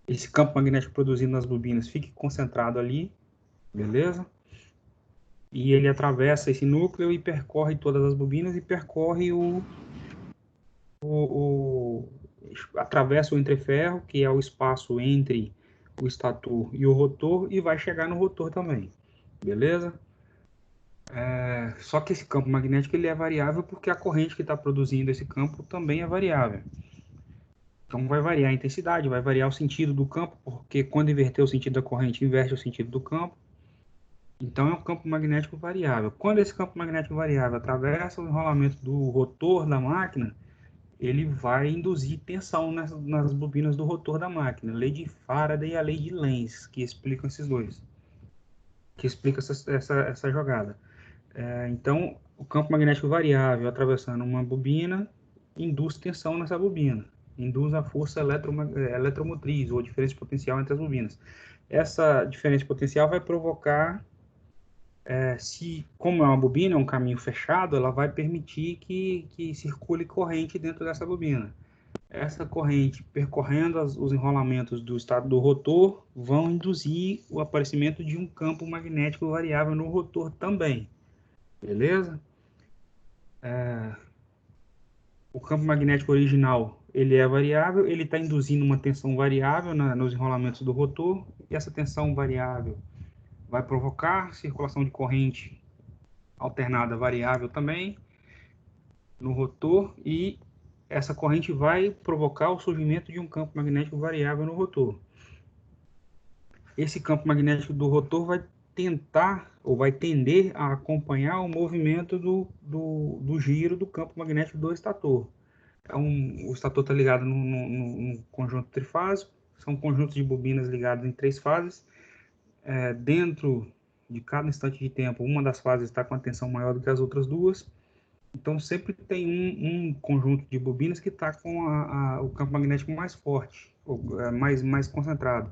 esse campo magnético produzido nas bobinas fique concentrado ali, beleza? E ele atravessa esse núcleo e percorre todas as bobinas e percorre atravessa o entreferro, que é o espaço entre o estator e o rotor, e vai chegar no rotor também, beleza? Só que esse campo magnético ele é variável porque a corrente que está produzindo esse campo também é variável. Então vai variar a intensidade, vai variar o sentido do campo, porque quando inverter o sentido da corrente, inverte o sentido do campo. Então é um campo magnético variável. Quando esse campo magnético variável atravessa o enrolamento do rotor da máquina, ele vai induzir tensão nas bobinas do rotor da máquina. A lei de Faraday e a lei de Lenz, que explicam esses dois, que explica essa jogada. Então, o campo magnético variável atravessando uma bobina induz tensão nessa bobina, induz a força eletromotriz ou diferença potencial entre as bobinas. Essa diferença potencial vai provocar, como é uma bobina, é um caminho fechado, ela vai permitir que circule corrente dentro dessa bobina. Essa corrente, percorrendo os enrolamentos do estado do rotor, vão induzir o aparecimento de um campo magnético variável no rotor também. Beleza? O campo magnético original, ele é variável, ele está induzindo uma tensão variável nos enrolamentos do rotor, e essa tensão variável vai provocar circulação de corrente alternada variável também no rotor, e essa corrente vai provocar o surgimento de um campo magnético variável no rotor. Esse campo magnético do rotor vai tentar, ou vai tender a acompanhar o movimento do giro do campo magnético do estator. O estator está ligado num conjunto trifásico, são conjuntos de bobinas ligados em 3 fases. Dentro de cada instante de tempo, uma das fases está com a tensão maior do que as outras duas. Então, sempre tem um conjunto de bobinas que está com o campo magnético mais forte, ou mais concentrado.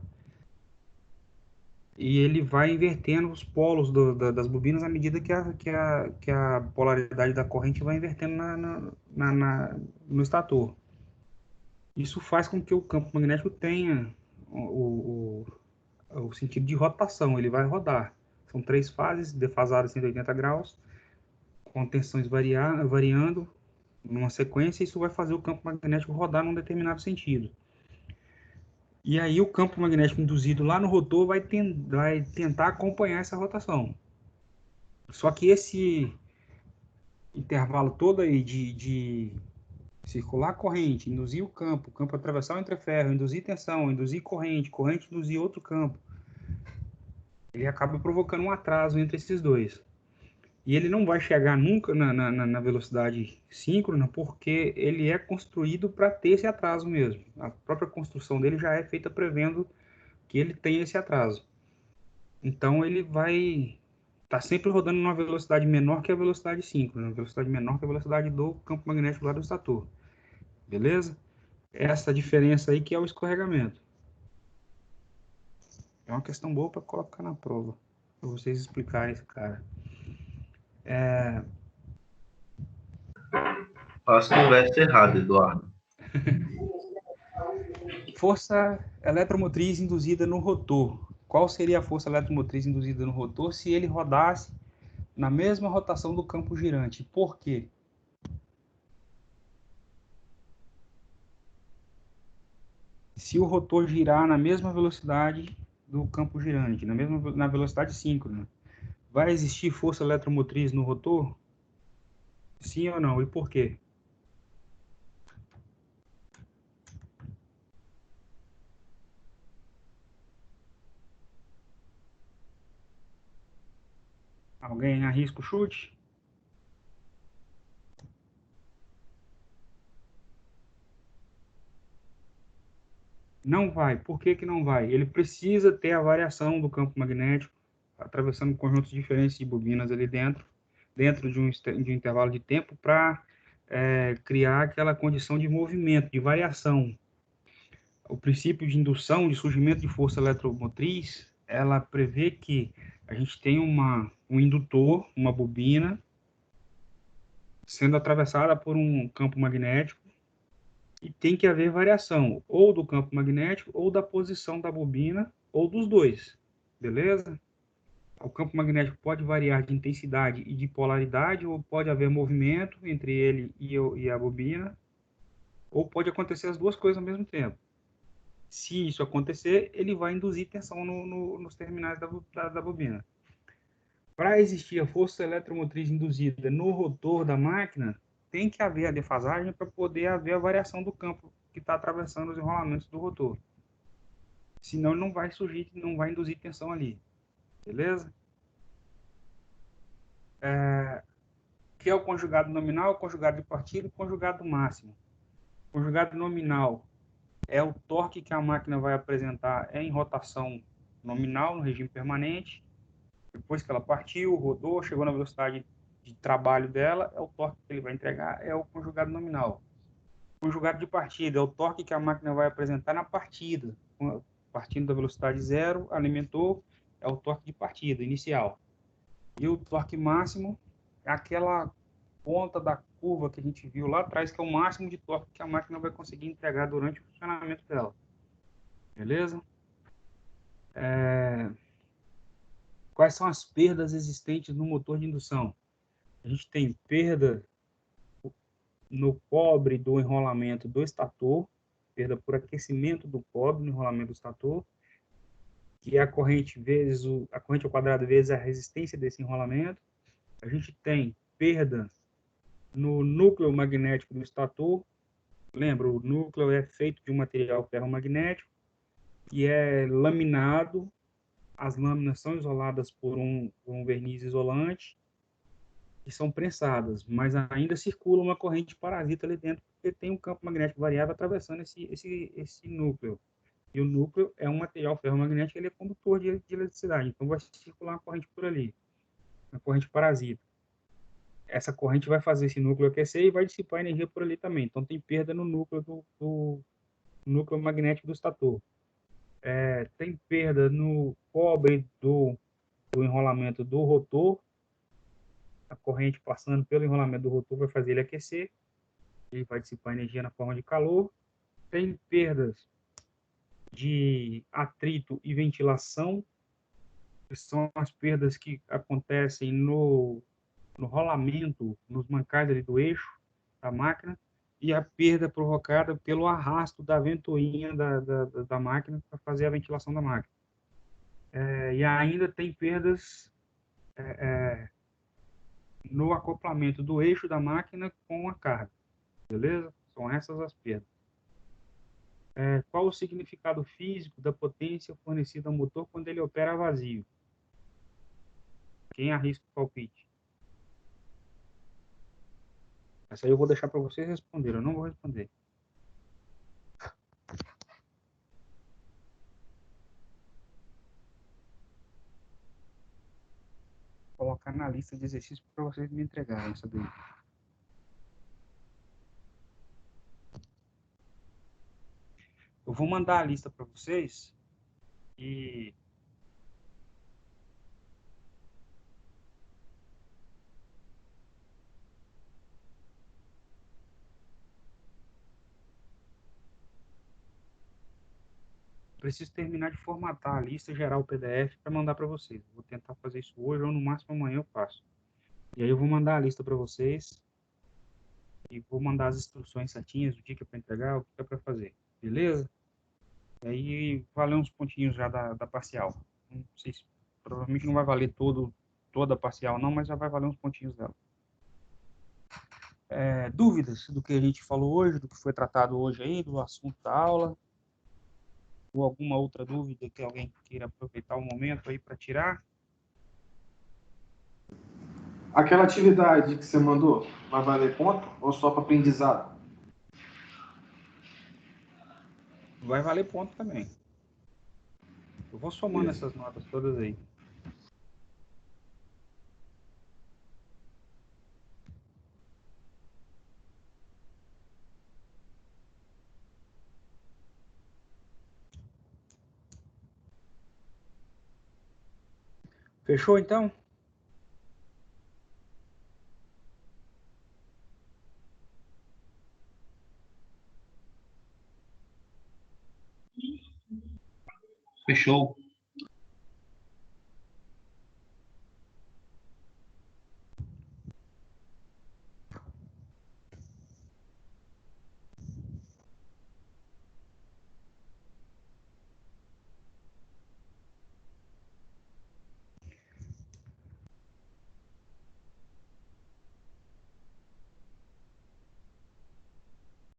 E ele vai invertendo os polos das bobinas à medida que a polaridade da corrente vai invertendo no estator. Isso faz com que o campo magnético tenha o sentido de rotação, ele vai rodar. São 3 fases, defasadas 180 graus, com tensões variando numa sequência, e isso vai fazer o campo magnético rodar num determinado sentido. E aí o campo magnético induzido lá no rotor vai tentar acompanhar essa rotação. Só que esse intervalo todo aí de circular a corrente, induzir o campo atravessar o entreferro, induzir tensão, induzir corrente induzir outro campo, ele acaba provocando um atraso entre esses dois. E ele não vai chegar nunca na velocidade síncrona, porque ele é construído para ter esse atraso mesmo. A própria construção dele já é feita prevendo que ele tem esse atraso. Então ele vai estar sempre rodando numa velocidade menor que a velocidade síncrona, uma velocidade menor que a velocidade do campo magnético lá do estator. Beleza? Essa diferença aí que é o escorregamento. É uma questão boa para colocar na prova, para vocês explicarem esse cara. Quase conversa errada, Eduardo. Força eletromotriz induzida no rotor. Qual seria a força eletromotriz induzida no rotor se ele rodasse na mesma rotação do campo girante? Por quê? Se o rotor girar na mesma velocidade do campo girante, na velocidade síncrona, vai existir força eletromotriz no rotor? Sim ou não? E por quê? Alguém arrisca o chute? Não vai. Por que que não vai? Ele precisa ter a variação do campo magnético, atravessando conjuntos diferentes de bobinas ali dentro de um intervalo de tempo, para criar aquela condição de movimento, de variação. O princípio de indução, de surgimento de força eletromotriz, ela prevê que a gente tem um indutor, uma bobina, sendo atravessada por um campo magnético, e tem que haver variação, ou do campo magnético, ou da posição da bobina, ou dos dois, beleza? O campo magnético pode variar de intensidade e de polaridade, ou pode haver movimento entre ele e a bobina, ou pode acontecer as duas coisas ao mesmo tempo. Se isso acontecer, ele vai induzir tensão nos terminais da bobina. Para existir a força eletromotriz induzida no rotor da máquina, tem que haver a defasagem para poder haver a variação do campo que está atravessando os enrolamentos do rotor. Senão ele não vai surgir, não vai induzir tensão ali. Beleza? Que é o conjugado nominal, o conjugado de partida e o conjugado máximo. O conjugado nominal é o torque que a máquina vai apresentar em rotação nominal, no regime permanente. Depois que ela partiu, rodou, chegou na velocidade de trabalho dela, é o torque que ele vai entregar, é o conjugado nominal. O conjugado de partida é o torque que a máquina vai apresentar na partida. Partindo da velocidade zero, alimentou, é o torque de partida, inicial. E o torque máximo é aquela ponta da curva que a gente viu lá atrás, que é o máximo de torque que a máquina vai conseguir entregar durante o funcionamento dela. Beleza? Quais são as perdas existentes no motor de indução? A gente tem perda no cobre do enrolamento do estator, perda por aquecimento do cobre no enrolamento do estator, que é a corrente a corrente ao quadrado vezes a resistência desse enrolamento. A gente tem perda no núcleo magnético do estator. Lembra, o núcleo é feito de um material ferromagnético e é laminado. As lâminas são isoladas por um verniz isolante e são prensadas, mas ainda circula uma corrente parasita ali dentro, porque tem um campo magnético variável atravessando esse núcleo. E o núcleo é um material ferromagnético, ele é condutor de eletricidade, então vai circular uma corrente por ali, uma corrente parasita. Essa corrente vai fazer esse núcleo aquecer e vai dissipar energia por ali também. Então tem perda no núcleo do núcleo magnético do estator. Tem perda no cobre do enrolamento do rotor. A corrente passando pelo enrolamento do rotor vai fazer ele aquecer. Ele vai dissipar energia na forma de calor. Tem perdas de atrito e ventilação, que são as perdas que acontecem no rolamento, nos mancais ali do eixo da máquina, e a perda provocada pelo arrasto da ventoinha da máquina para fazer a ventilação da máquina. E ainda tem perdas no acoplamento do eixo da máquina com a carga, beleza? São essas as perdas. Qual o significado físico da potência fornecida ao motor quando ele opera vazio? Quem arrisca o palpite? Essa aí eu vou deixar para vocês responderem, eu não vou responder. Vou colocar na lista de exercícios para vocês me entregarem essa daí. Eu vou mandar a lista para vocês e preciso terminar de formatar a lista, gerar o PDF para mandar para vocês. Vou tentar fazer isso hoje ou no máximo amanhã eu faço. E aí eu vou mandar a lista para vocês e vou mandar as instruções certinhas do que é para entregar, o que é para fazer. Beleza? E aí valeu uns pontinhos já da parcial. Não sei se, provavelmente não vai valer toda a parcial não, mas já vai valer uns pontinhos dela. Dúvidas do que a gente falou hoje, do que foi tratado hoje aí, do assunto da aula? Ou alguma outra dúvida que alguém queira aproveitar o momento aí para tirar? Aquela atividade que você mandou, vai valer ponto ou só para aprendizado? Vai valer ponto também. Eu vou somando essas notas todas aí. Fechou então? Fechou.